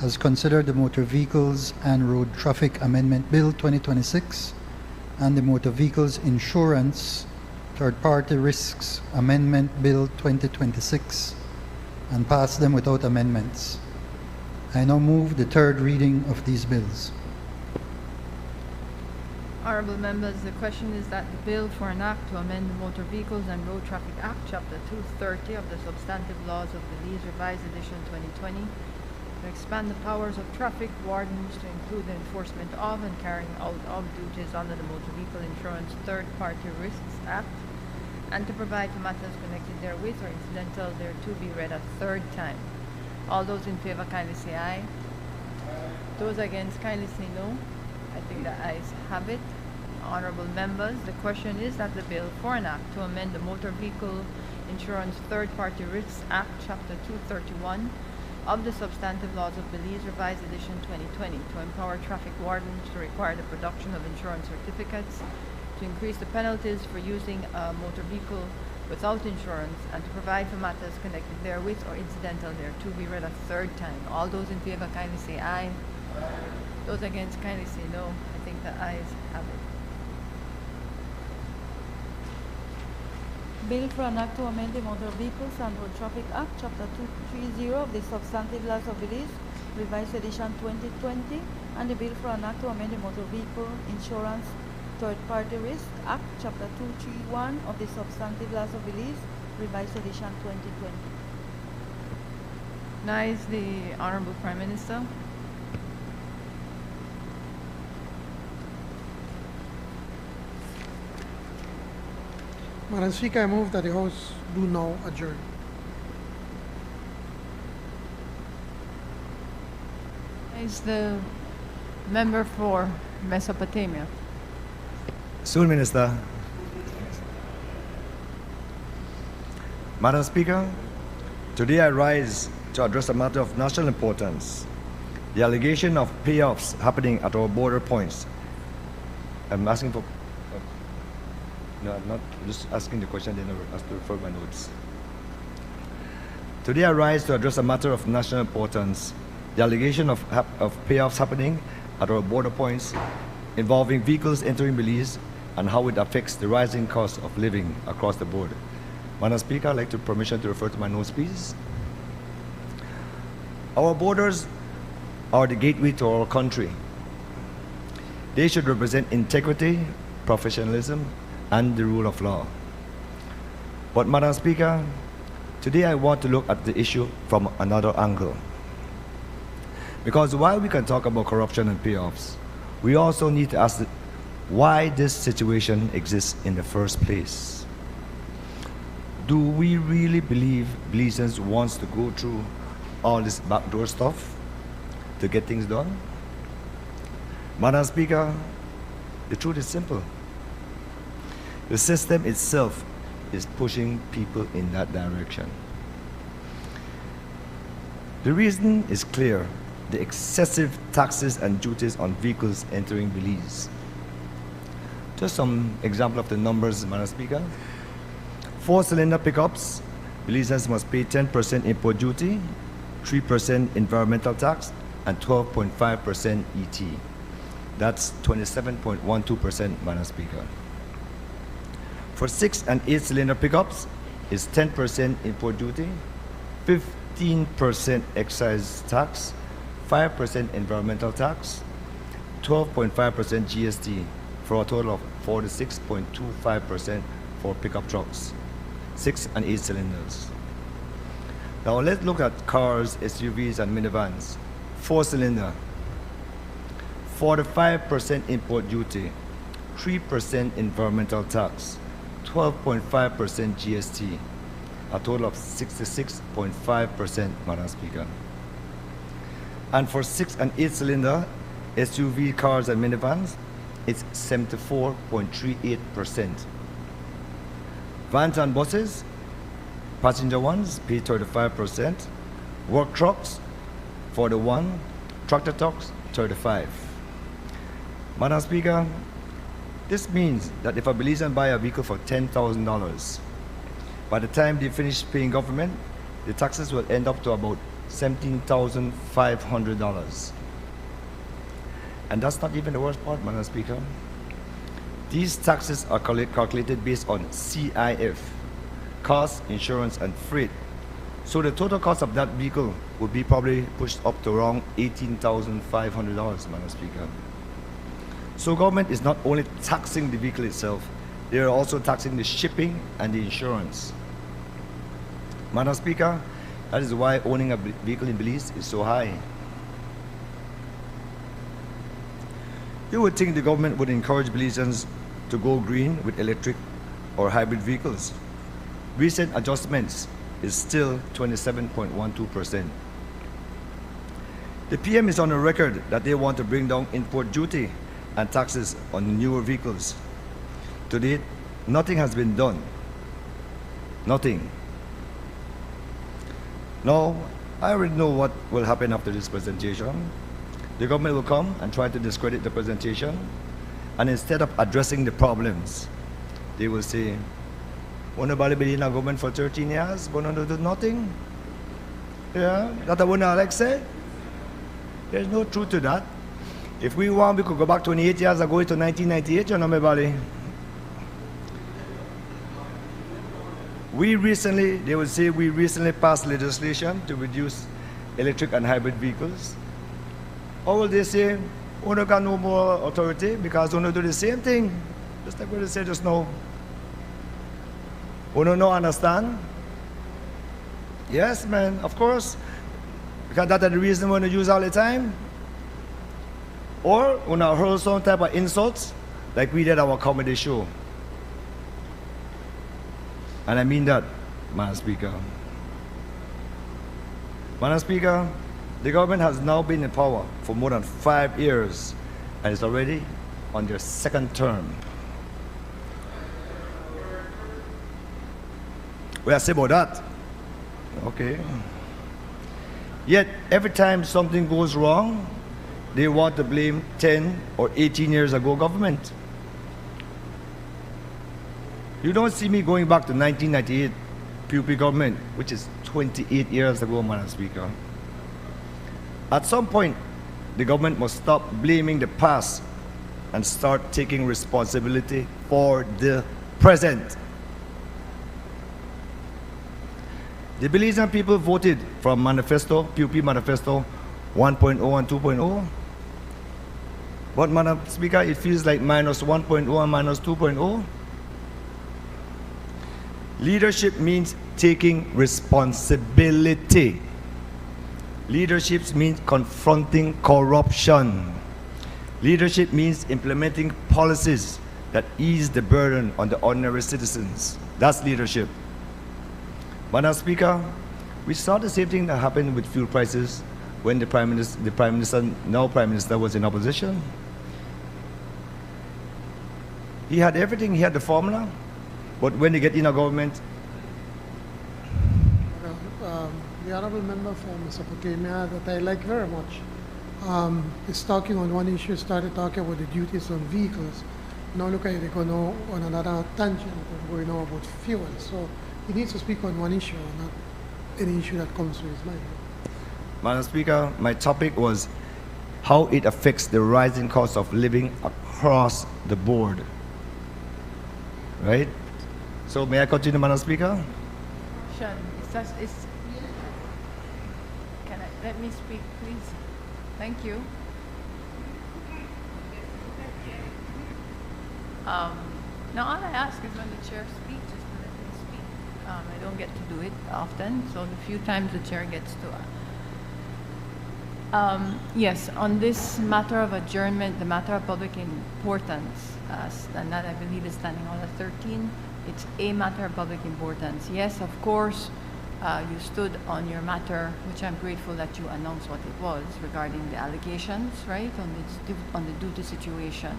has considered the Motor Vehicles and Road Traffic Amendment Bill 2026 and the Motor Vehicles Insurance Third-Party Risks Amendment Bill 2026 and passed them without amendments. I now move the third reading of these bills. Honorable members, the question is that the bill for an act to amend the Motor Vehicles and Road Traffic Act, Chapter 230 of the Substantive Laws of Belize, Revised Edition 2020, to expand the powers of traffic wardens to include the enforcement of and carrying out of duties under the Motor Vehicle Insurance Third-Party Risks Act, and to provide for matters connected therewith or incidental thereto be read a third time. All those in favor kindly say aye. Those against kindly say no. I think the ayes have it. Honorable members, the question is that the bill for an act to amend the Motor Vehicle Insurance Third-Party Risks Act, Chapter 231 of the Substantive Laws of Belize, Revised Edition 2020, to empower traffic wardens to require the production of insurance certificates, to increase the penalties for using a motor vehicle without insurance, and to provide for matters connected therewith or incidental thereto be read a third time. All those in favor kindly say aye. Those against kindly say no. I think the ayes have it. Bill for an act to amend the Motor Vehicles and Road Traffic Act, Chapter 230 of the Substantive Laws of Belize, Revised Edition 2020, and the bill for an act to amend the Motor Vehicle Insurance Third-Party Risk Act, Chapter 231 of the Substantive Laws of Belize, Revised Edition 2020. Now is the Honorable Prime Minister. Madam Speaker, I move that the House do now adjourn. Is the member for Mesopotamia. Soon, Minister. Madam Speaker, today I rise to address a matter of national importance. The allegation of payoffs happening at our border points. I'm asking for... no, I'm not just asking the question, then I have to refer my notes. Today I rise to address a matter of national importance. The allegation of payoffs happening at our border points involving vehicles entering Belize and how it affects the rising cost of living across the board. Madam Speaker, I'd like to permission to refer to my notes, please. Our borders are the gateway to our country. They should represent integrity, professionalism, and the rule of law. But Madam Speaker, today I want to look at the issue from another angle. Because while we can talk about corruption and payoffs, we also need to ask why this situation exists in the first place. Do we really believe Belizeans wants to go through all this backdoor stuff to get things done? Madam Speaker, the truth is simple. The system itself is pushing people in that direction. The reason is clear: the excessive taxes and duties on vehicles entering Belize. Just some example of the numbers, Madam Speaker. 4-cylinder pickups, Belizeans must pay 10% import duty, 3% environmental tax, and 12.5% ET. That's 27.12%, Madam Speaker. For 6- and 8-cylinder pickups, is 10% import duty, 15% excise tax, 5% environmental tax, 12.5% GST, for a total of 46.25% for pickup trucks, 6 and 8 cylinders. Now let's look at cars, SUVs, and minivans. 4-cylinder, 45% import duty, 3% environmental tax, 12.5% GST, a total of 66.5%, Madam Speaker. And for 6 and 8 cylinder SUV cars and minivans, it's 74.38%. Vans and buses, passenger ones, pay 35%. Work trucks, 41%. Tractor trucks, 35%. Madam Speaker, this means that if a Belizean buy a vehicle for $10,000, By the time they finish paying government, the taxes will end up to about $17,500. And that's not even the worst part, Madam Speaker. These taxes are calculated based on CIF, cost, insurance, and freight. So the total cost of that vehicle would be probably pushed up to around $18,500, Madam Speaker. So government is not only taxing the vehicle itself, they are also taxing the shipping and the insurance. Madam Speaker, that is why owning a vehicle in Belize is so high. You would think the government would encourage Belizeans to go green with electric or hybrid vehicles. Recent adjustments is still 27.12%. The PM is on the record that they want to bring down import duty and taxes on newer vehicles. To date, nothing has been done. Nothing. Now, I already know what will happen after this presentation. The government will come and try to discredit the presentation, and instead of addressing the problems, they will say, "Nobody been in a government for 13 years, but no do nothing." Yeah, that's what Alex said. There's no truth to that. If we want, we could go back 28 years ago to 1998, you know, my buddy. They would say we recently passed legislation to reduce electric and hybrid vehicles. Or will they say, "Oh, no got no more authority because we do the same thing," just like what they said just now. Oh, no understand? Yes, man, of course. Because that's the reason we use all the time. Or when I hurl some type of insults, like we did our comedy show. And I mean that, Madam Speaker. Madam Speaker, the government has now been in power for more than 5 years and is already on their second term. What I say about that? Okay. Yet, every time something goes wrong, they want to blame 10 or 18 years ago government. You don't see me going back to 1998 PUP government, which is 28 years ago, Madam Speaker. At some point, the government must stop blaming the past and start taking responsibility for the present. The Belizean people voted for manifesto, PUP manifesto 1.0 and 2.0. But, Madam Speaker, it feels like minus 1.0 and minus 2.0. Leadership means taking responsibility. Leadership means confronting corruption. Leadership means implementing policies that ease the burden on the ordinary citizens. That's leadership. Madam Speaker, we saw the same thing that happened with fuel prices when the Prime Minister was in opposition. He had everything, he had the formula, but when they get in a government, The honorable member for Mesopotamia that I like very much is talking on one issue, started talking about the duties on vehicles. Now look at it, they go now on another tangent and going on about fuel. So he needs to speak on one issue, not any issue that comes to his mind. Madam Speaker, my topic was how it affects the rising cost of living across the board. Right? So may I continue, Madam Speaker? Sean, let me speak, please. Thank you. Now all I ask is when the chair speaks, just to let me speak. I don't get to do it often, so the few times the chair gets to. Yes, on this matter of adjournment, the matter of public importance, and that I believe is standing order 13, it's a matter of public importance. Yes, of course, you stood on your matter, which I'm grateful that you announced what it was regarding the allegations, right, on the duty situation.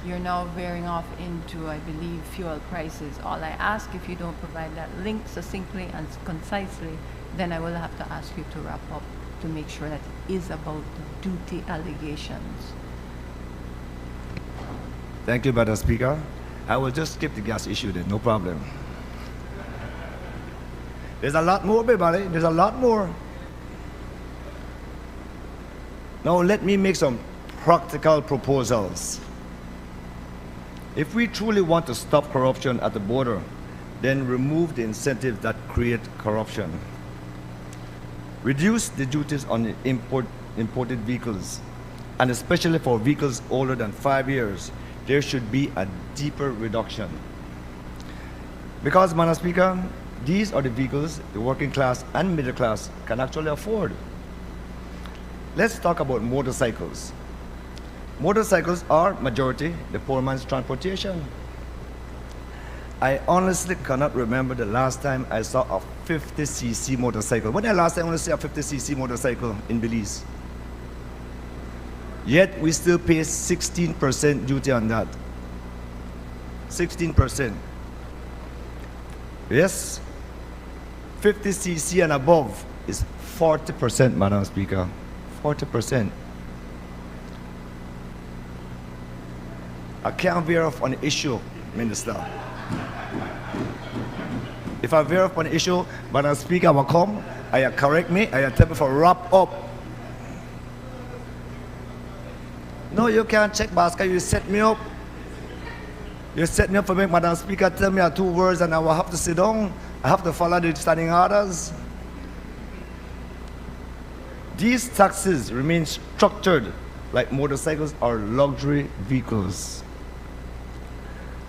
You're now veering off into, I believe, fuel prices. All I ask, if you don't provide that link succinctly and concisely, then I will have to ask you to wrap up to make sure that it is about the duty allegations. Thank you, Madam Speaker. I will just skip the gas issue then, no problem. There's a lot more, everybody. There's a lot more. Now, let me make some practical proposals. If we truly want to stop corruption at the border, then remove the incentives that create corruption. Reduce the duties on imported vehicles, and especially for vehicles older than 5 years, there should be a deeper reduction. Because, Madam Speaker, these are the vehicles the working class and middle class can actually afford. Let's talk about motorcycles. Motorcycles are majority the poor man's transportation. I honestly cannot remember the last time I saw a 50cc motorcycle. When the last time I saw a 50cc motorcycle in Belize? Yet we still pay 16% duty on that. 16%. Yes, 50cc and above is 40%, Madam Speaker. 40%. I can't veer off on the issue, Minister. If I veer off on the issue, Madam Speaker will come, I correct me, I tell me for wrap up. No, you can't check basket, you set me up. You set me up for me, Madam Speaker, tell me 2 words and I will have to sit down. I have to follow the standing orders. These taxes remain structured like motorcycles are luxury vehicles.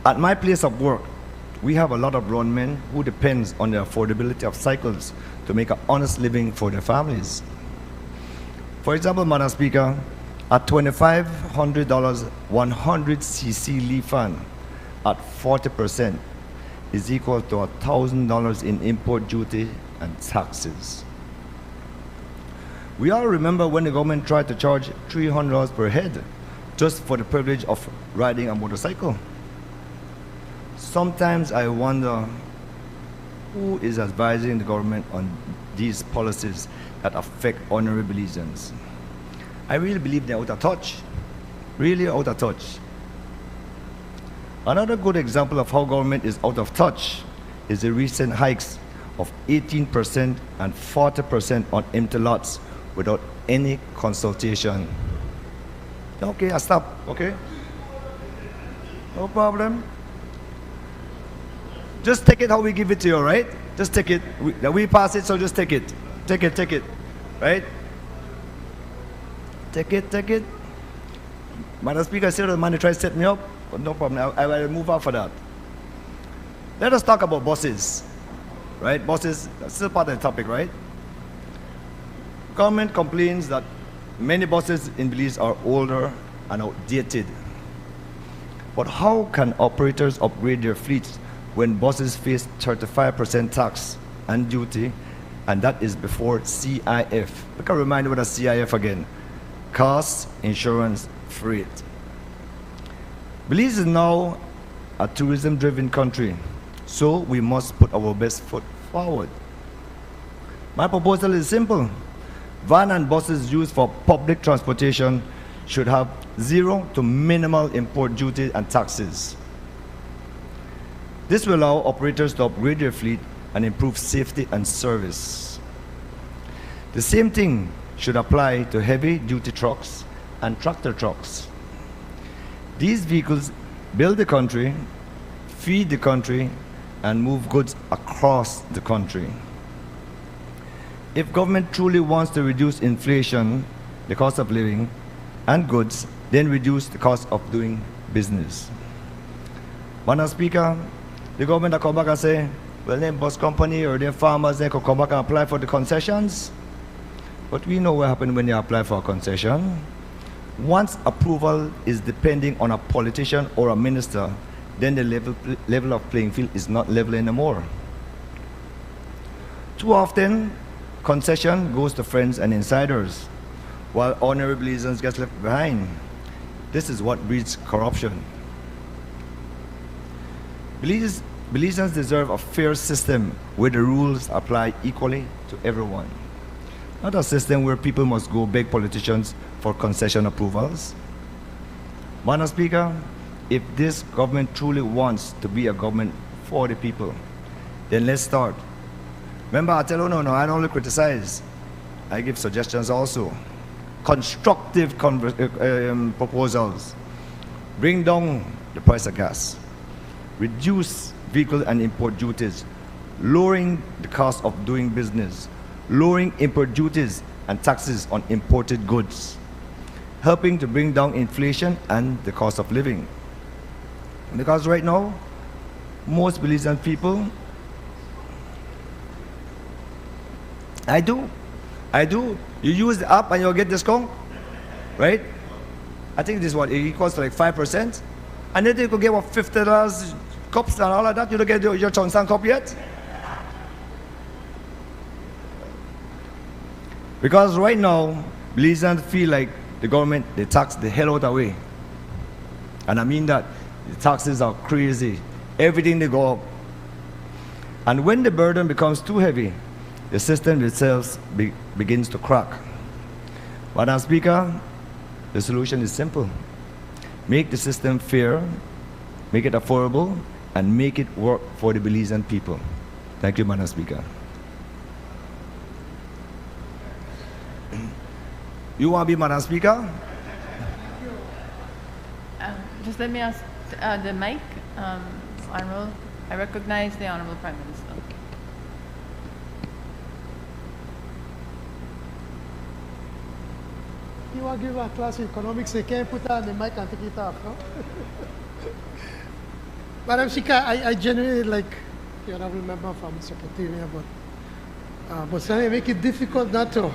At my place of work, we have a lot of grown men who depends on the affordability of cycles to make an honest living for their families. For example, Madam Speaker, at $2,500, 100cc leaf fan at 40% is equal to $1,000 in import duty and taxes. We all remember when the government tried to charge $300 per head just for the privilege of riding a motorcycle. Sometimes I wonder who is advising the government on these policies that affect ordinary Belizeans. I really believe they're out of touch, really out of touch. Another good example of how government is out of touch is the recent hikes of 18% and 40% on empty lots without any consultation. Okay, I stop, okay? No problem. Just take it how we give it to you, right? Just take it. We pass it, so just take it. Take it, right? Take it. Madam Speaker, still the money tries to set me up, but no problem. I will move out for that. Let us talk about buses, right? Buses, that's still part of the topic, right? Government complains that many buses in Belize are older and outdated. But how can operators upgrade their fleets when buses face 35% tax and duty, and that is before CIF? We can remind you what a CIF again. Cost, insurance, freight. Belize is now a tourism-driven country, so we must put our best foot forward. My proposal is simple. Van and buses used for public transportation should have zero to minimal import duty and taxes. This will allow operators to upgrade their fleet and improve safety and service. The same thing should apply to heavy-duty trucks and tractor trucks. These vehicles build the country, feed the country, and move goods across the country. If government truly wants to reduce inflation, the cost of living, and goods, then reduce the cost of doing business. Madam Speaker, the government will come back and say, well, then bus company or then farmers, they could come back and apply for the concessions. But we know what happens when you apply for a concession. Once approval is depending on a politician or a minister, then the level of playing field is not level anymore. Too often, concession goes to friends and insiders, while ordinary Belizeans get left behind. This is what breeds corruption. Belizeans deserve a fair system where the rules apply equally to everyone. Not a system where people must go beg politicians for concession approvals. Madam Speaker, if this government truly wants to be a government for the people, then let's start. Remember, I tell you, no, I don't only criticize. I give suggestions also. Constructive proposals. Bring down the price of gas. Reduce vehicle and import duties. Lowering the cost of doing business. Lowering import duties and taxes on imported goods. Helping to bring down inflation and the cost of living. Because right now, most Belizean people, I do. You use the app and you'll get discount, right? I think this one, it equals to like 5%. And then you could get what, $50 cups and all of that. You don't get your Chongsan cup yet? Because right now, Belizeans feel like the government, they tax the hell out away. And I mean that. The taxes are crazy. Everything they go up. And when the burden becomes too heavy, the system itself begins to crack. Madam Speaker, the solution is simple. Make the system fair, make it affordable, and make it work for the Belizean people. Thank you, Madam Speaker. You want to be Madam Speaker? Just let me ask the mic, Honorable. I recognize the Honorable Prime Minister. You want to give a class in economics, they can't put on the mic and take it off, no? Madam Speaker, I genuinely like the honorable member from Mesopotamia, but certainly make it difficult not to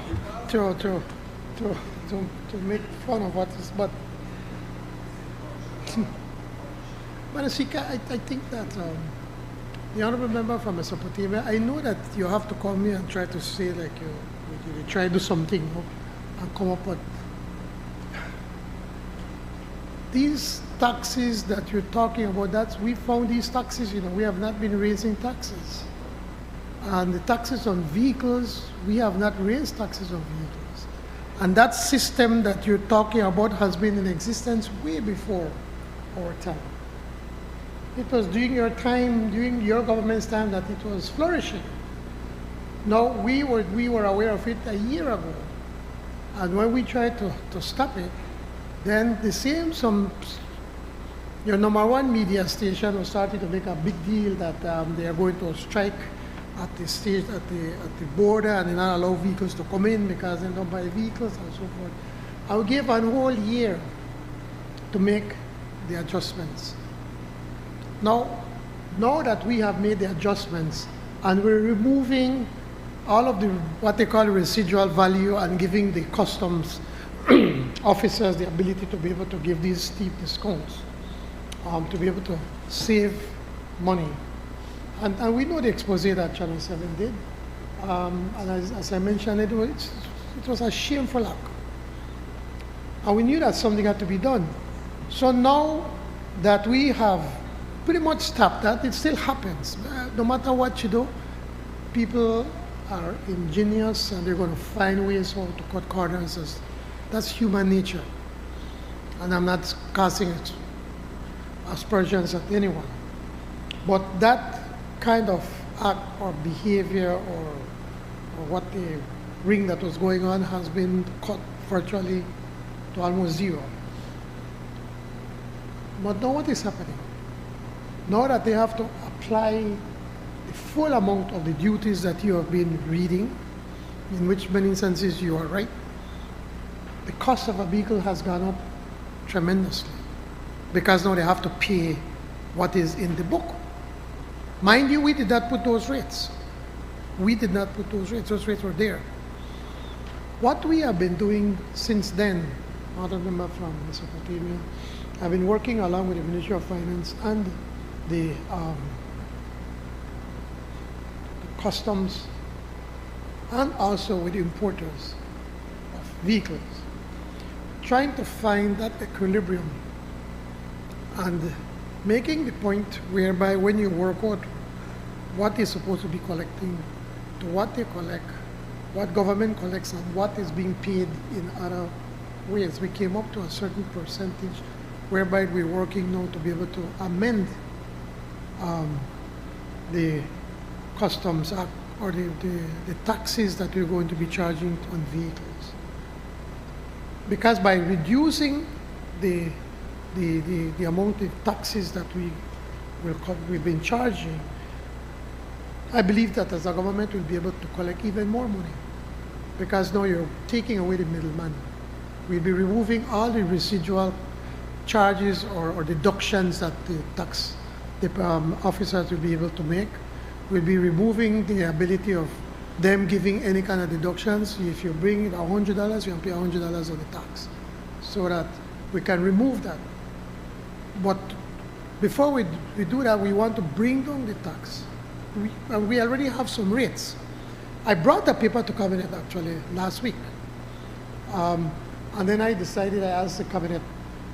make fun of what is, but Madam Speaker, I think that the honorable member from Mesopotamia, I know that you have to call me and try to say like you try to do something, you know, and come up with these taxes that you're talking about. We found these taxes, you know, we have not been raising taxes. And the taxes on vehicles, we have not raised taxes on vehicles. And that system that you're talking about has been in existence way before our time. It was during your time, during your government's time, that it was flourishing. Now, we were aware of it a year ago. And when we tried to stop it, then your number one media station was starting to make a big deal that they are going to strike at the state, at the border, and they not allow vehicles to come in because they don't buy vehicles and so forth. I will give a whole year to make the adjustments. Now that we have made the adjustments and we're removing all of the what they call residual value and giving the customs officers the ability to be able to give these steep discounts, to be able to save money. And we know the expose that Channel 7 did. And as I mentioned, it was a shameful act. And we knew that something had to be done. So now that we have pretty much stopped that, it still happens. No matter what you do, people are ingenious and they're going to find ways how to cut corners. That's human nature. And I'm not casting aspersions at anyone. But that kind of act or behavior or what the ring that was going on has been cut virtually to almost zero. But now what is happening? Now that they have to apply the full amount of the duties that you have been reading, in which many instances you are right, the cost of a vehicle has gone up tremendously because now they have to pay what is in the book. Mind you, we did not put those rates. We did not put those rates. Those rates were there. What we have been doing since then, Honorable Member from Mesopotamia, I've been working along with the Ministry of Finance and the customs and also with the importers of vehicles, trying to find that equilibrium and making the point whereby when you work out what is supposed to be collecting, to what they collect, what government collects, and what is being paid in other ways. We came up to a certain percentage whereby we're working now to be able to amend the Customs Act or the taxes that we're going to be charging on vehicles. Because by reducing the amount of taxes that we've been charging, I believe that as a government we'll be able to collect even more money. Because now you're taking away the middleman. We'll be removing all the residual charges or deductions that the tax officers will be able to make. We'll be removing the ability of them giving any kind of deductions. If you bring $100, you can pay $100 of the tax, so that we can remove that. But before we do that, we want to bring down the tax. We already have some rates. I brought the paper to cabinet actually last week. And then I asked the cabinet,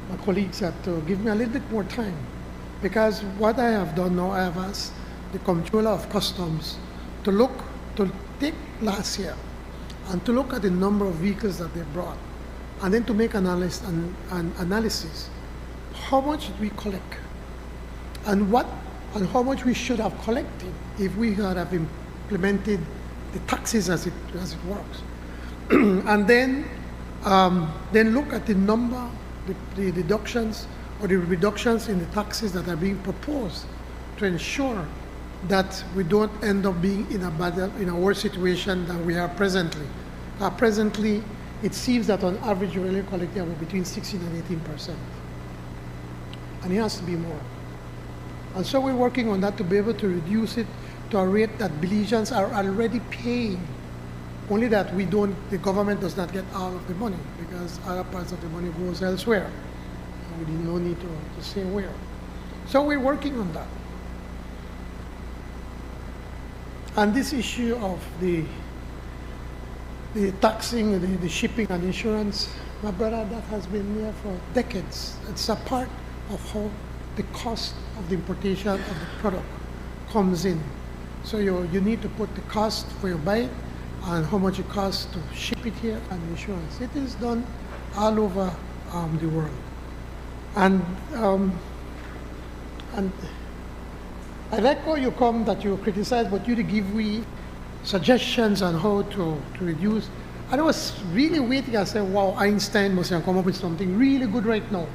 my colleagues, to give me a little bit more time. Because what I have done now, I have asked the Comptroller of Customs to take last year and to look at the number of vehicles that they brought, and then to make an analysis. How much did we collect? And how much we should have collected if we had have implemented the taxes as it works. And then look at the number, the deductions or the reductions in the taxes that are being proposed to ensure that we don't end up being in a worse situation than we are presently. Presently, it seems that on average we're only collecting between 16 and 18%. And it has to be more. And so we're working on that to be able to reduce it to a rate that Belizeans are already paying. Only that the government does not get all of the money, because other parts of the money goes elsewhere. And we no need to say where. So we're working on that. And this issue of the taxing, the shipping and insurance, my brother, that has been there for decades. It's a part of how the cost of the importation of the product comes in. So you need to put the cost for your buy and how much it costs to ship it here and insurance. It is done all over the world. And I like how you come that you criticize, but you give me suggestions on how to reduce. And I was really waiting. I said, wow, Einstein must have come up with something really good right now.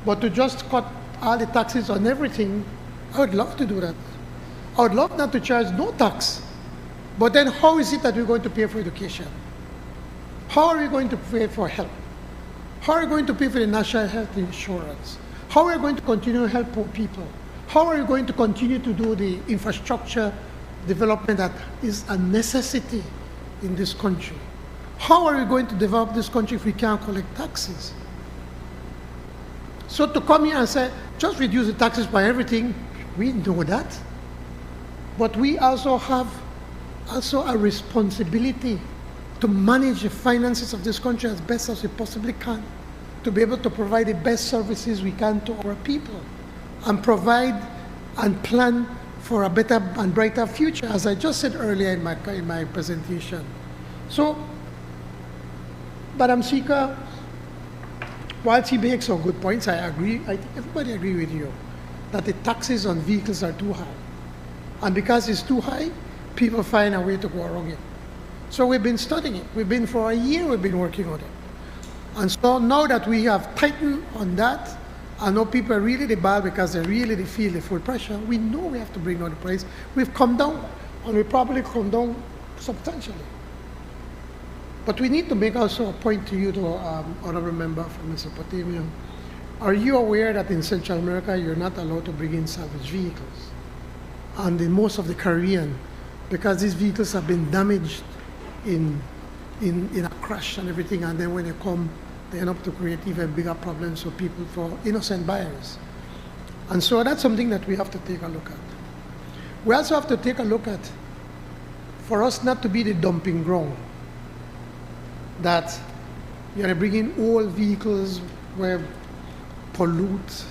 But to just cut all the taxes on everything, I would love to do that. I would love not to charge no tax. But then how is it that we're going to pay for education? How are we going to pay for health? How are we going to pay for the national health insurance? How are we going to continue to help poor people? How are we going to continue to do the infrastructure development that is a necessity in this country? How are we going to develop this country if we can't collect taxes? So to come here and say, just reduce the taxes by everything, we know that. But we also have a responsibility to manage the finances of this country as best as we possibly can, to be able to provide the best services we can to our people, and provide and plan for a better and brighter future, as I just said earlier in my presentation. So, Madam Speaker, while she makes some good points, I agree. I think everybody agrees with you that the taxes on vehicles are too high. And because it's too high, people find a way to go around it. So we've been studying it. For a year, we've been working on it. And so now that we have tightened on that, I know people are really bad because they feel the full pressure. We know we have to bring down the price. We've come down, and we probably come down substantially. But we need to make also a point to you, to honorable member from Mesopotamia. Are you aware that in Central America, you're not allowed to bring in salvage vehicles? And in most of the Caribbean, because these vehicles have been damaged in a crash and everything, and then when they come, they end up to create even bigger problems for people, for innocent buyers. And so that's something that we have to take a look at. We also have to take a look at, for us not to be the dumping ground, that you're bringing old vehicles where pollute,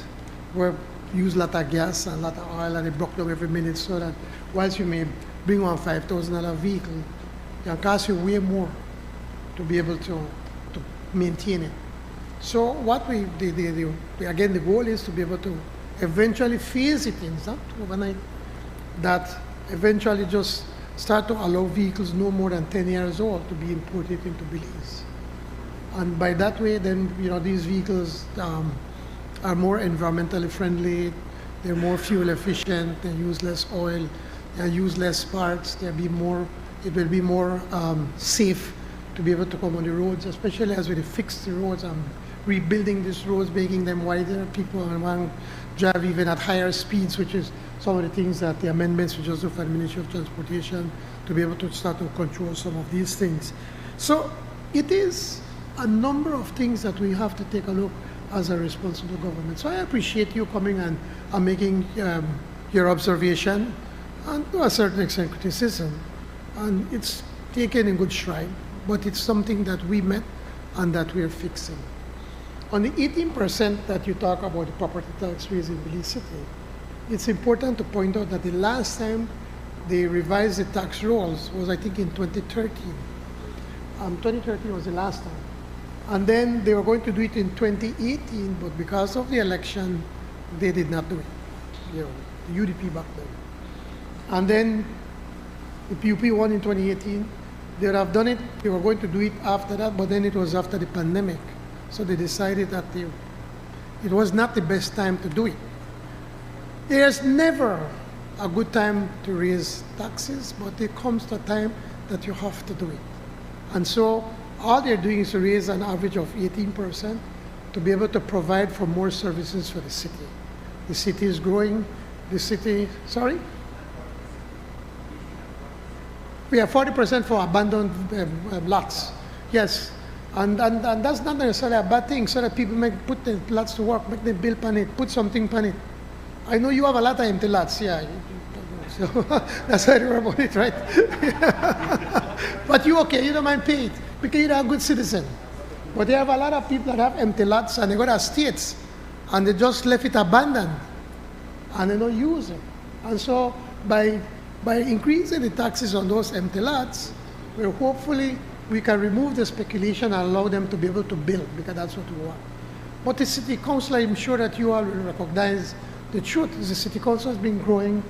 where use a lot of gas and a lot of oil, and they broke down every minute, so that whilst you may bring on $5,000 vehicle, it can cost you way more to be able to maintain it. So what again, the goal is to be able to eventually phase it in, it's not overnight, that eventually just start to allow vehicles no more than 10 years old to be imported into Belize. And by that way, then, these vehicles are more environmentally friendly, they're more fuel efficient, they use less oil, they use less parts, it will be more safe to be able to come on the roads, especially as we fix the roads and rebuilding these roads, making them wider. People want to drive even at higher speeds, which is some of the things that the amendments we just do for the Ministry of Transportation to be able to start to control some of these things. So it is a number of things that we have to take a look as a responsible government. So I appreciate you coming and making your observation and to a certain extent criticism. And it's taken in good stride, but it's something that we met and that we're fixing. On the 18% that you talk about the property tax raise in Belize City, it's important to point out that the last time they revised the tax rolls was, I think, in 2013. 2013 was the last time. And then they were going to do it in 2018, but because of the election, they did not do it. The UDP back then. And then the PUP won in 2018. They would have done it, they were going to do it after that, but then it was after the pandemic. So they decided that it was not the best time to do it. There's never a good time to raise taxes, but there comes a time that you have to do it. And so all they're doing is to raise an average of 18% to be able to provide for more services for the city. The city is growing. The city, sorry? We have 40% for abandoned lots. Yes. And that's not necessarily a bad thing, so that people put the lots to work, make them build on it, put something on it. I know you have a lot of empty lots, yeah. So that's how you about it, right? But you okay, you don't mind paying it, because you're a good citizen. But there have a lot of people that have empty lots and they go to estates and they just left it abandoned and they don't use it. And so by increasing the taxes on those empty lots, well, hopefully we can remove the speculation and allow them to be able to build, because that's what we want. But the city council, I'm sure that you all will recognize the truth is the city council has been growing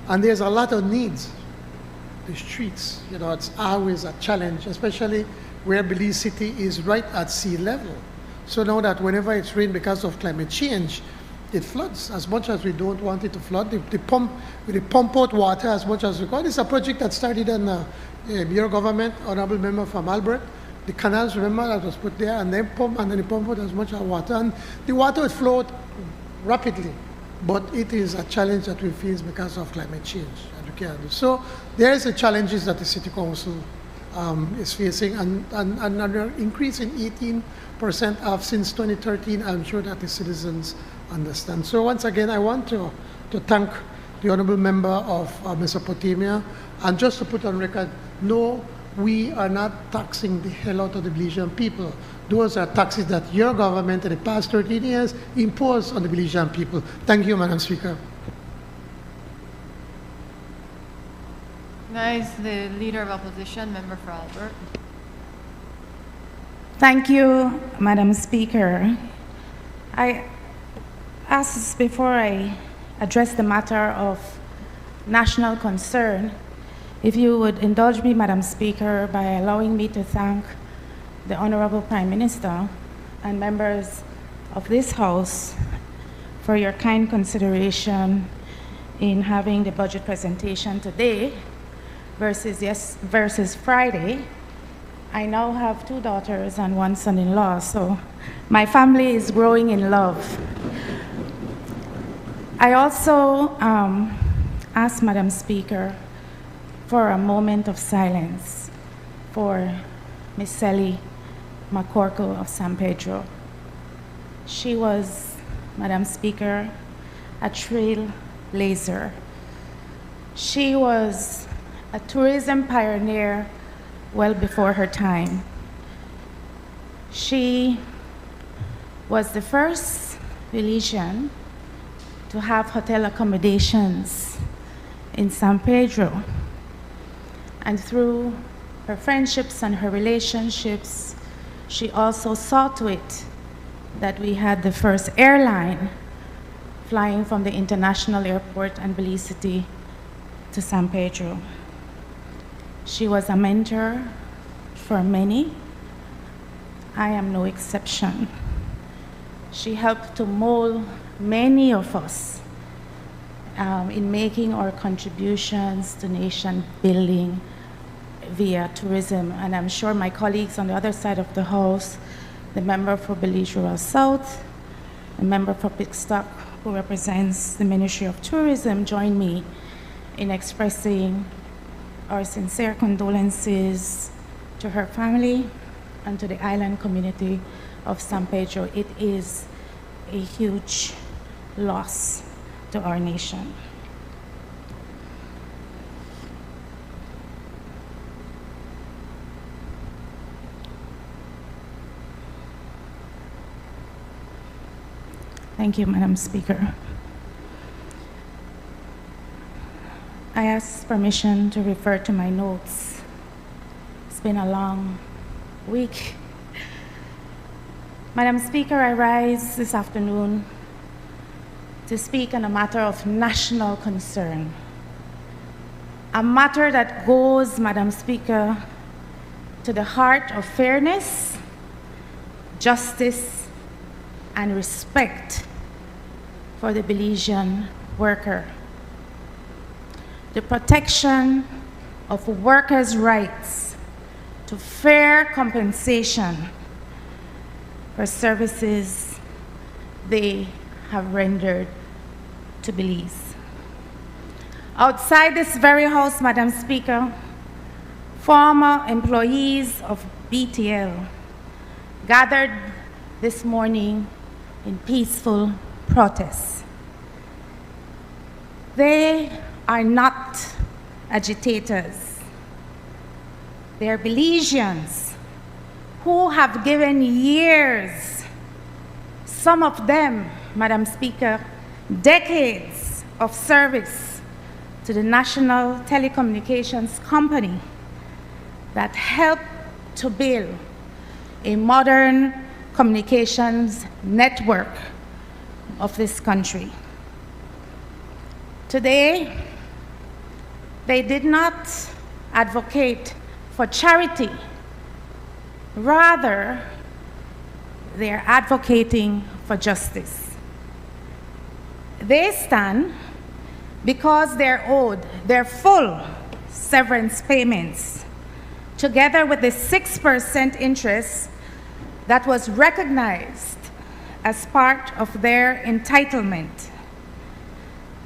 and there's a lot of needs. The streets, it's always a challenge, especially where Belize City is right at sea level. So now that whenever it's rained because of climate change, it floods as much as we don't want it to flood. They pump out water as much as we can. It's a project that started in your government, Honorable Member from Albert. The canals, remember, that was put there, and they pump out as much water. And the water would flow out rapidly. But it is a challenge that we face because of climate change. So there is the challenges that the City Council is facing, and an increase in 18% of since 2013, I'm sure that the citizens understand. So once again, I want to thank the Honourable Member of Mesopotamia, and just to put on record, no, we are not taxing the hell out of the Belizean people. Those are taxes that your government in the past 13 years imposed on the Belizean people. Thank you, Madam Speaker. Guys, the Leader of Opposition, Member for Albert. Thank you, Madam Speaker. I asked before I address the matter of national concern, if you would indulge me, Madam Speaker, by allowing me to thank the Honorable Prime Minister and members of this House for your kind consideration in having the budget presentation today versus Friday. I now have 2 daughters and 1 son-in-law, so my family is growing in love. I also asked Madam Speaker for a moment of silence for Miss Sally McCorkle of San Pedro. She was, Madam Speaker, a trailblazer. She was a tourism pioneer well before her time. She was the first Belizean to have hotel accommodations in San Pedro. And through her friendships and her relationships, she also saw to it that we had the first airline flying from the international airport and Belize City to San Pedro. She was a mentor for many. I am no exception. She helped to mold many of us in making our contributions to nation building via tourism. And I'm sure my colleagues on the other side of the house, the member for Belize Rural South, the member for Pickstock, who represents the Ministry of Tourism, join me in expressing our sincere condolences to her family and to the island community of San Pedro. It is a huge loss to our nation. Thank you, Madam Speaker. I ask permission to refer to my notes. It's been a long week. Madam Speaker, I rise this afternoon to speak on a matter of national concern. A matter that goes, Madam Speaker, to the heart of fairness, justice, and respect for the Belizean worker. The protection of workers' rights to fair compensation for services they have rendered to Belize. Outside this very house, Madam Speaker, former employees of BTL gathered this morning in peaceful protest. They are not agitators. They are Belizeans who have given years, some of them, Madam Speaker, decades of service to the National Telecommunications Company that helped to build a modern communications network of this country. Today, they did not advocate for charity. Rather, they are advocating for justice. They stand because they're owed their full severance payments, together with the 6% interest that was recognized as part of their entitlement.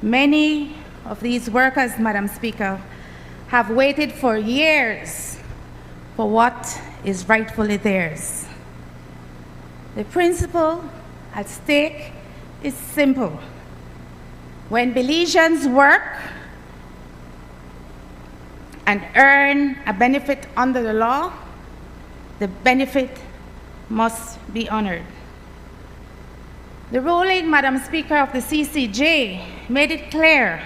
Many of these workers, Madam Speaker, have waited for years for what is rightfully theirs. The principle at stake is simple. When Belizeans work and earn a benefit under the law, the benefit must be honored. The ruling, Madam Speaker, of the CCJ made it clear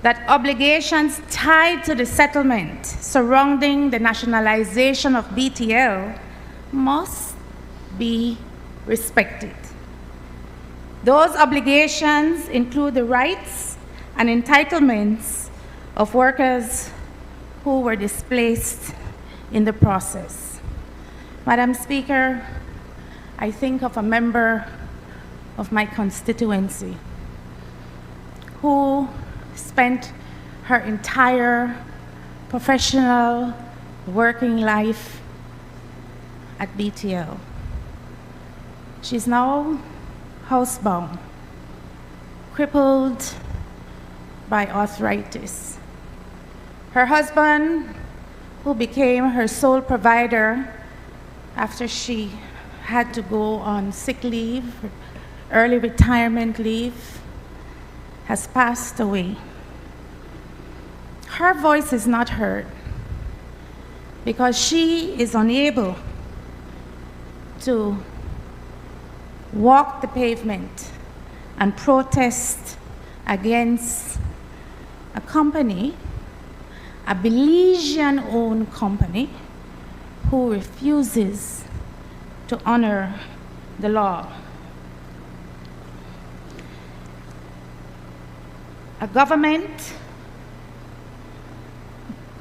that obligations tied to the settlement surrounding the nationalization of BTL must be respected. Those obligations include the rights and entitlements of workers who were displaced in the process. Madam Speaker, I think of a member of my constituency who spent her entire professional working life at BTL. She's now housebound, crippled by arthritis. Her husband, who became her sole provider after she had to go on sick leave, early retirement leave, has passed away. Her voice is not heard because she is unable to walk the pavement and protest against a company, a Belizean-owned company, who refuses to honor the law. A government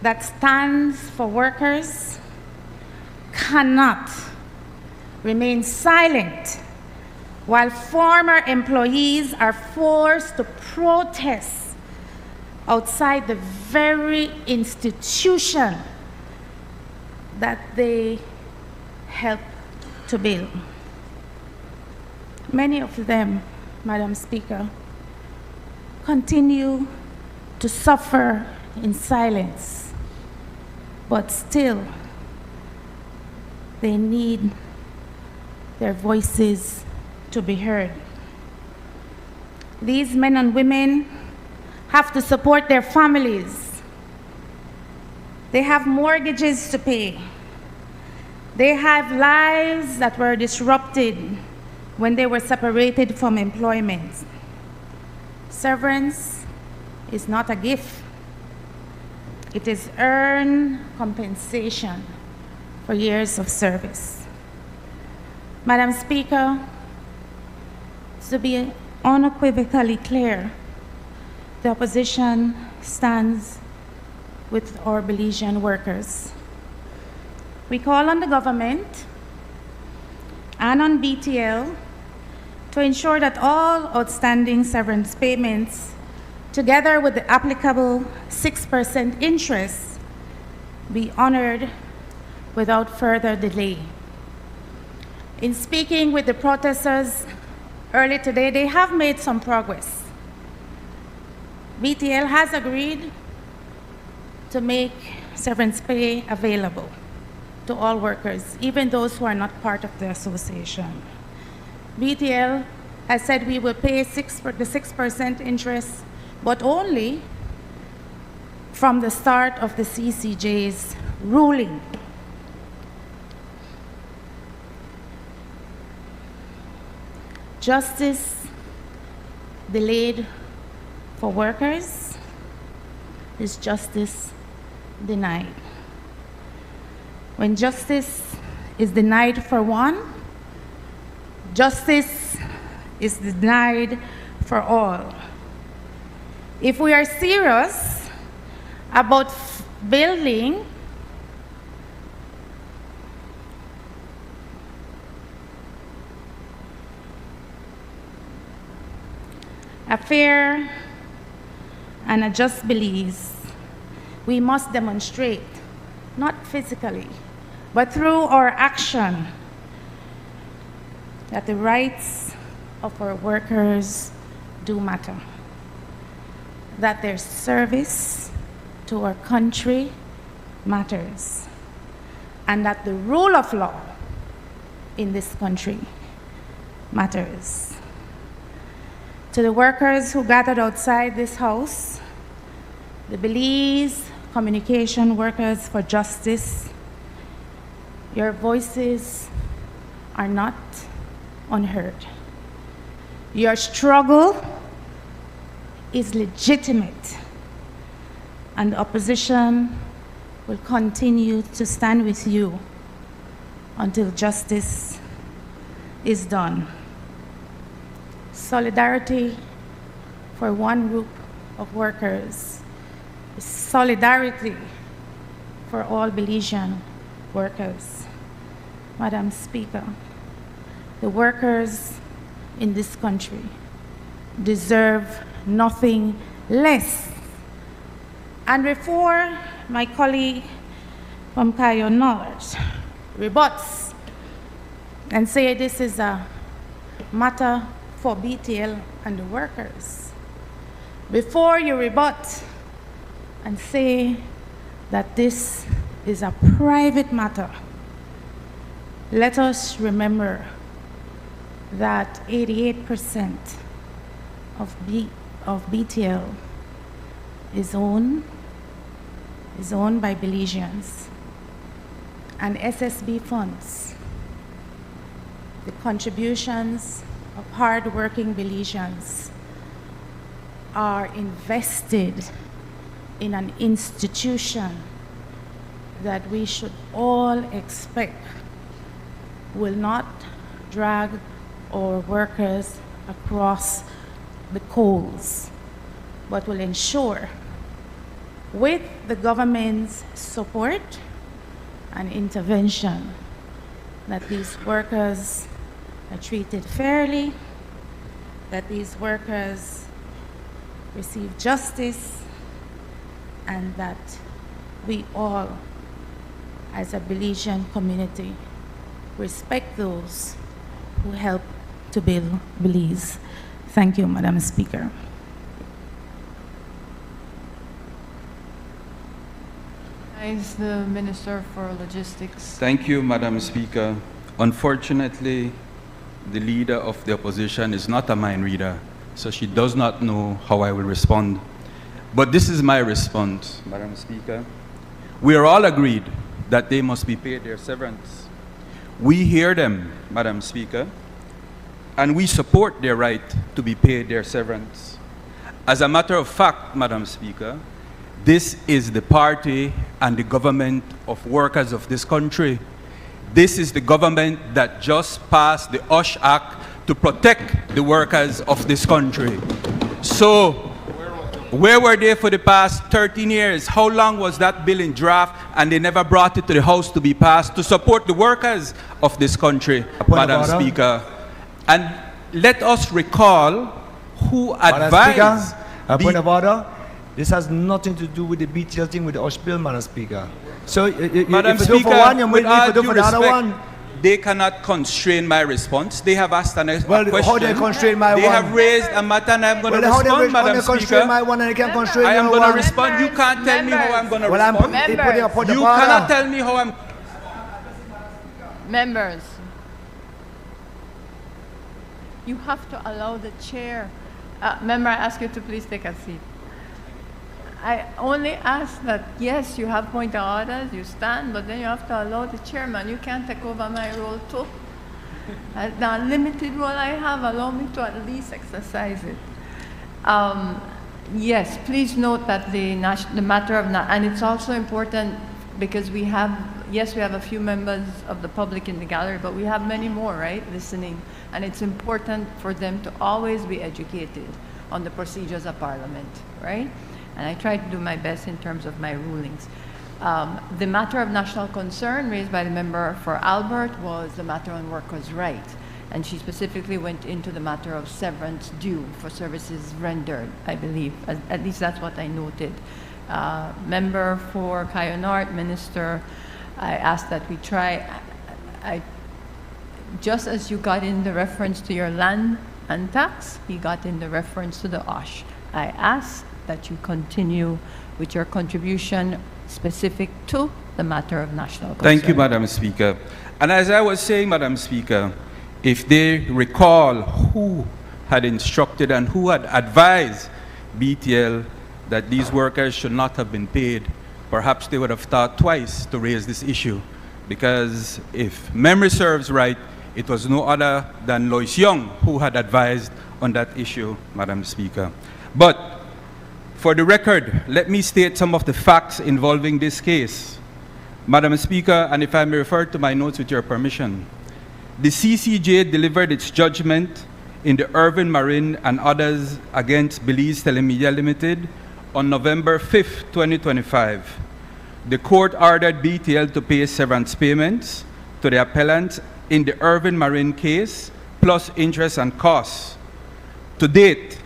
that stands for workers cannot remain silent while former employees are forced to protest outside the very institution that they help to build. Many of them, Madam Speaker, continue to suffer in silence, but still they need their voices to be heard. These men and women have to support their families. They have mortgages to pay. They have lives that were disrupted when they were separated from employment. Severance is not a gift. It is earned compensation for years of service. Madam Speaker, to be unequivocally clear, the opposition stands with our Belizean workers. We call on the government and on BTL to ensure that all outstanding severance payments, together with the applicable 6% interest, be honored without further delay. In speaking with the protesters early today, they have made some progress. BTL has agreed to make severance pay available to all workers, even those who are not part of the association. BTL has said we will pay the 6% interest, but only from the start of the CCJ's ruling. Justice delayed for workers is justice denied. When justice is denied for one, justice is denied for all. If we are serious about building a fair and a just Belize, we must demonstrate, not physically, but through our action, that the rights of our workers do matter, that their service to our country matters, and that the rule of law in this country matters. To the workers who gathered outside this house, the Belize Communication Workers for Justice, your voices are not unheard. Your struggle is legitimate, and the opposition will continue to stand with you until justice is done. Solidarity for one group of workers is solidarity for all Belizean workers. Madam Speaker, the workers in this country deserve nothing less. And before my colleague from Cayo North rebuts and say this is a matter for BTL and the workers, before you rebut and say that this is a private matter, let us remember that 88% of BTL is owned by Belizeans, and SSB funds, the contributions of hard-working Belizeans, are invested in an institution that we should all expect will not drag our workers across the coals, but will ensure with the government's support and intervention, that these workers are treated fairly, that these workers receive justice, and that we all, as a Belizean community, respect those who help to build Belize. Thank you, Madam Speaker. Is the Minister for Logistics. Thank you, Madam Speaker. Unfortunately, the leader of the opposition is not a mind reader, so she does not know how I will respond. But this is my response, Madam Speaker. We are all agreed that they must be paid their severance. We hear them, Madam Speaker, and we support their right to be paid their severance. As a matter of fact, Madam Speaker, this is the party and the government of workers of this country. This is the government that just passed the OSH Act to protect the workers of this country. So, where were they for the past 13 years? How long was that bill in draft and they never brought it to the House to be passed to support the workers of this country, Madam Speaker? And let us recall who advised... Point of order. This has nothing to do with the BTL thing with the OSH bill, Madam Speaker. So, Madam if you Speaker, do for one, you with need all to do due for the other respect, one. they cannot constrain my response. They have asked a Well, question. how they constrain my They one? have raised a matter and I'm going to Well, how respond, they Madam constrain Speaker. my one and they can't constrain I am your going to one? respond. You can't tell me how I'm going to Well, I'm respond. putting a point of You order. cannot tell me how I'm... Members, you have to allow the chair. Member, I ask you to please take a seat. I only ask that, yes, you have point of orders, you stand, but then you have to allow the chairman. You can't take over my role too. The limited role I have, allow me to at least exercise it. Yes, please note that the matter of, and it's also important because we have, yes, we have a few members of the public in the gallery, but we have many more, right, listening. And it's important for them to always be educated on the procedures of Parliament, right? And I try to do my best in terms of my rulings. The matter of national concern raised by the member for Albert was the matter on workers' rights. And she specifically went into the matter of severance due for services rendered, I believe. At least that's what I noted. Member for Cayo North, Minister, I asked that we try, just as you got in the reference to your land and tax, he got in the reference to the OSH. I asked that you continue with your contribution specific to the matter of national concern. Thank you, Madam Speaker. And as I was saying, Madam Speaker, if they recall who had instructed and who had advised BTL that these workers should not have been paid, perhaps they would have thought twice to raise this issue. Because if memory serves right, it was no other than Lois Young who had advised on that issue, Madam Speaker. But for the record, let me state some of the facts involving this case. Madam Speaker, and if I may refer to my notes with your permission, the CCJ delivered its judgment in the Irvin Marine and others against Belize Telemedia Limited on November 5th, 2025. The court ordered BTL to pay severance payments to the appellants in the Irvin Marine case, plus interest and costs. To date,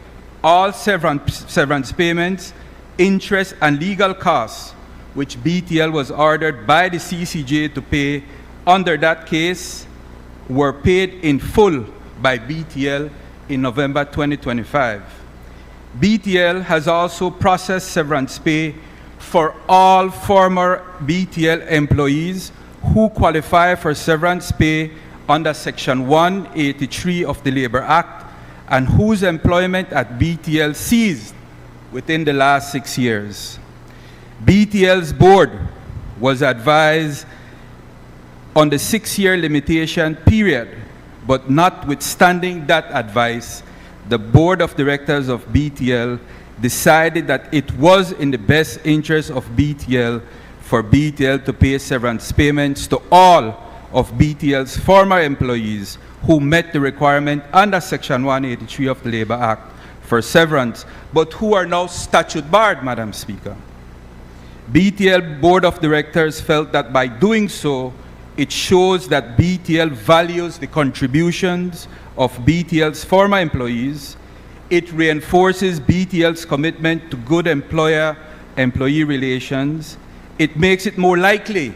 all severance payments, interest, and legal costs, which BTL was ordered by the CCJ to pay under that case, were paid in full by BTL in November 2025. BTL has also processed severance pay for all former BTL employees who qualify for severance pay under Section 183 of the Labor Act and whose employment at BTL ceased within the last 6 years. BTL's board was advised on the 6-year limitation period, but notwithstanding that advice, the board of directors of BTL decided that it was in the best interest of BTL for BTL to pay severance payments to all of BTL's former employees who met the requirement under Section 183 of the Labor Act for severance, but who are now statute barred, Madam Speaker. BTL Board of Directors felt that by doing so, it shows that BTL values the contributions of BTL's former employees. It reinforces BTL's commitment to good employer-employee relations. It makes it more likely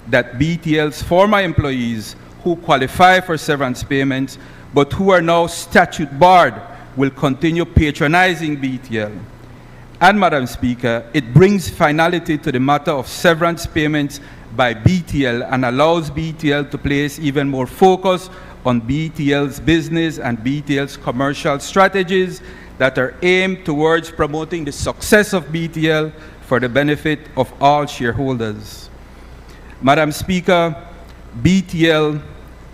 that BTL's former employees who qualify for severance payments but who are now statute barred will continue patronizing BTL. And Madam Speaker, it brings finality to the matter of severance payments by BTL and allows BTL to place even more focus on BTL's business and BTL's commercial strategies that are aimed towards promoting the success of BTL for the benefit of all shareholders. Madam Speaker, BTL,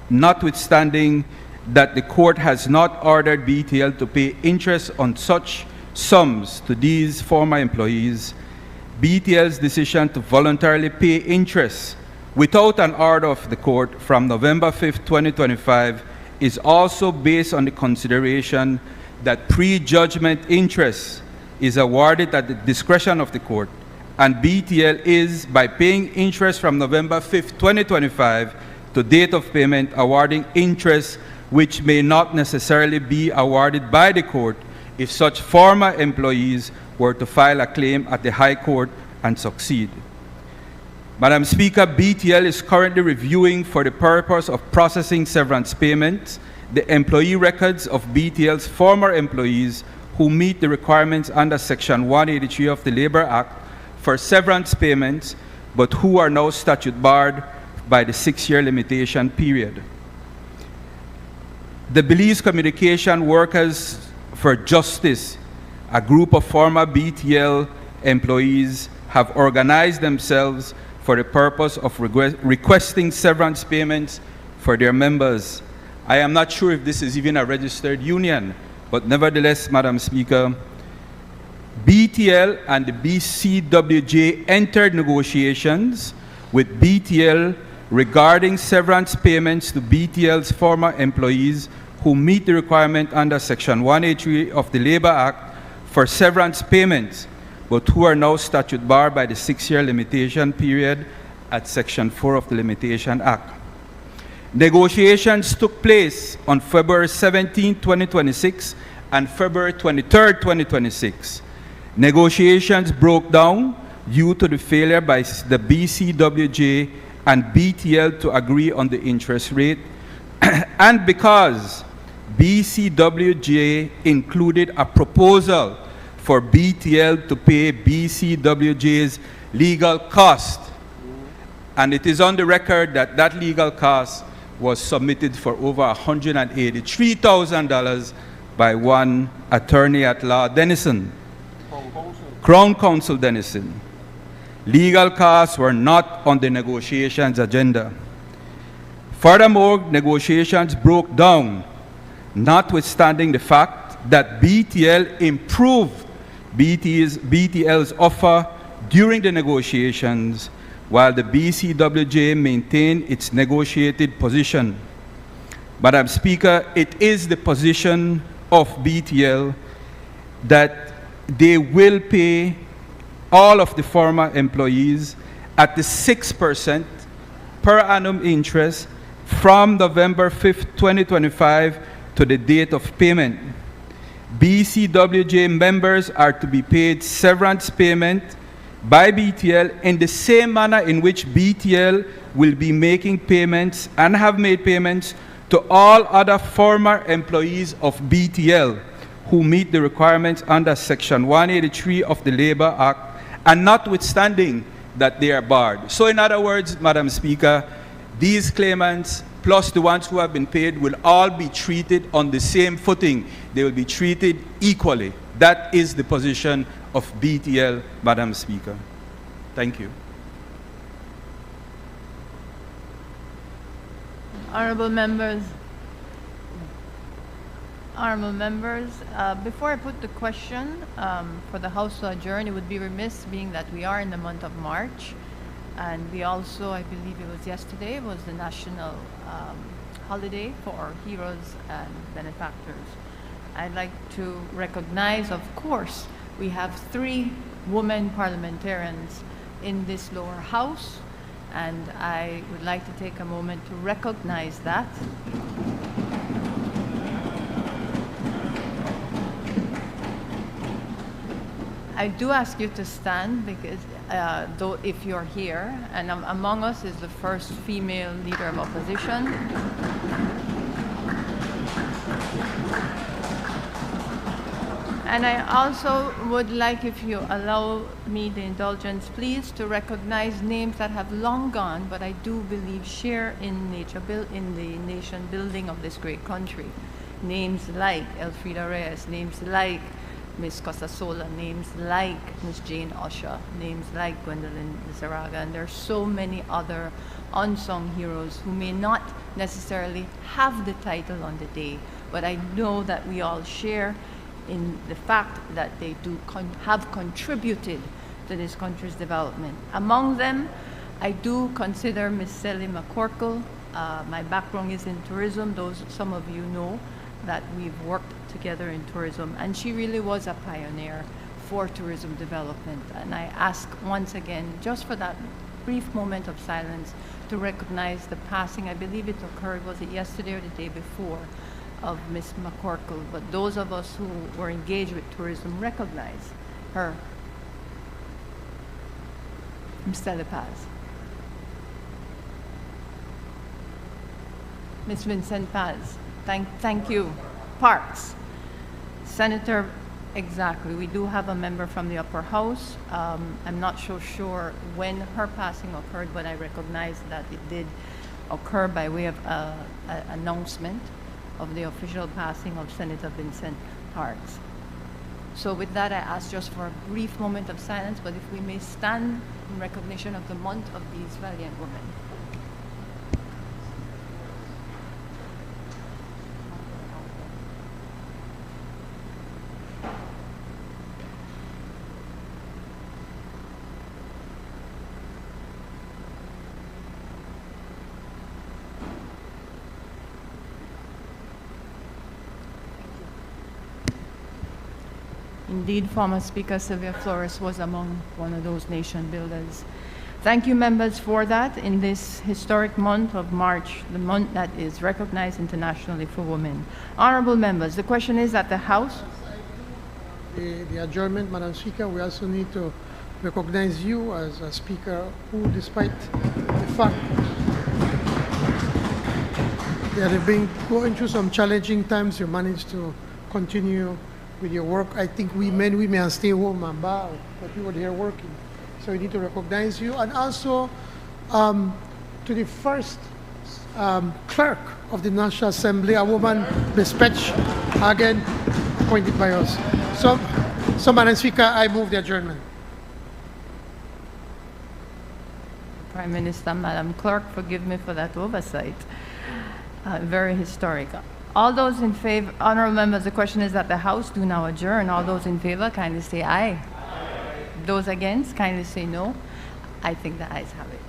notwithstanding that the court has not ordered BTL to pay interest on such sums to these former employees, BTL's decision to voluntarily pay interest without an order of the court from November 5th, 2025 is also based on the consideration that pre-judgment interest is awarded at the discretion of the court, and BTL is, by paying interest from November 5th, 2025 to date of payment, awarding interest which may not necessarily be awarded by the court if such former employees were to file a claim at the High Court and succeed. Madam Speaker, BTL is currently reviewing for the purpose of processing severance payments the employee records of BTL's former employees who meet the requirements under Section 183 of the Labor Act for severance payments but who are now statute barred by the 6-year limitation period. The Belize Communication Workers for Justice, a group of former BTL employees, have organized themselves for the purpose of requesting severance payments for their members. I am not sure if this is even a registered union, but nevertheless, Madam Speaker, BTL and the BCWJ entered negotiations with BTL regarding severance payments to BTL's former employees who meet the requirement under Section 183 of the Labor Act for severance payments, but who are now statute barred by the 6-year limitation period at Section 4 of the Limitation Act. Negotiations took place on February 17, 2026 and February 23, 2026. Negotiations broke down due to the failure by the BCWJ and BTL to agree on the interest rate, and because BCWJ included a proposal for BTL to pay BCWJ's legal cost. And it is on the record that that legal cost was submitted for over $183,000 by one attorney at law, Denison, Crown Counsel Denison. Legal costs were not on the negotiations agenda. Furthermore, negotiations broke down, notwithstanding the fact that BTL improved BTL's offer during the negotiations, while the BCWJ maintained its negotiated position. Madam Speaker, it is the position of BTL that they will pay all of the former employees at the 6% per annum interest from November 5th, 2025 to the date of payment. BCWJ members are to be paid severance payment by BTL in the same manner in which BTL will be making payments and have made payments to all other former employees of BTL who meet the requirements under Section 183 of the Labor Act, and notwithstanding that they are barred. So in other words, Madam Speaker, these claimants plus the ones who have been paid will all be treated on the same footing. They will be treated equally. That is the position of BTL, Madam Speaker. Thank you. Honorable members, before I put the question for the House to adjourn, it would be remiss, being that we are in the month of March, and we also, I believe it was yesterday, was the national holiday for our heroes and benefactors. I'd like to recognize, of course, we have 3 women parliamentarians in this lower house, and I would like to take a moment to recognize that. I do ask you to stand because though if you're here, and among us is the first female leader of opposition. And I also would like, if you allow me the indulgence, please, to recognize names that have long gone, but I do believe share in the nation building of this great country. Names like Elfrida Reyes, names like Ms. Cosasola, names like Ms. Jane Usher, names like Gwendolyn Zaraga, and there are so many other unsung heroes who may not necessarily have the title on the day, but I know that we all share in the fact that they do have contributed to this country's development. Among them, I do consider Ms. Sally McCorkle. My background is in tourism. Some of you know that we've worked together in tourism, and she really was a pioneer for tourism development. And I ask once again, just for that brief moment of silence, to recognize the passing. I believe it occurred, was it yesterday or the day before, of Ms. McCorkle, but those of us who were engaged with tourism recognize her. Mr. Paz. Ms. Vincent Paz, thank you. Parks. Senator, exactly. We do have a member from the upper house. I'm not so sure when her passing occurred, but I recognize that it did occur by way of an announcement of the official passing of Senator Vincent Parks. So with that, I ask just for a brief moment of silence, but if we may stand in recognition of the month of these valiant women. Indeed, former Speaker Sylvia Flores was among one of those nation builders. Thank you, members, for that in this historic month of March, the month that is recognized internationally for women. Honorable members, the question is at the House. The adjournment, Madam Speaker, we also need to recognize you as a speaker who, despite the fact that you've been going through some challenging times, you managed to continue with your work. I think we may stay home and bow, but you were here working. So we need to recognize you. And also to the first clerk of the National Assembly, a woman, Ms. Petch Hagen, appointed by us. So Madam Speaker, I move the adjournment. Prime Minister, Madam Clerk, forgive me for that oversight. Very historic. All those in favor, honorable members, the question is that the House do now adjourn. All those in favor, kindly say aye. Aye. Those against, kindly say no. I think the ayes have it.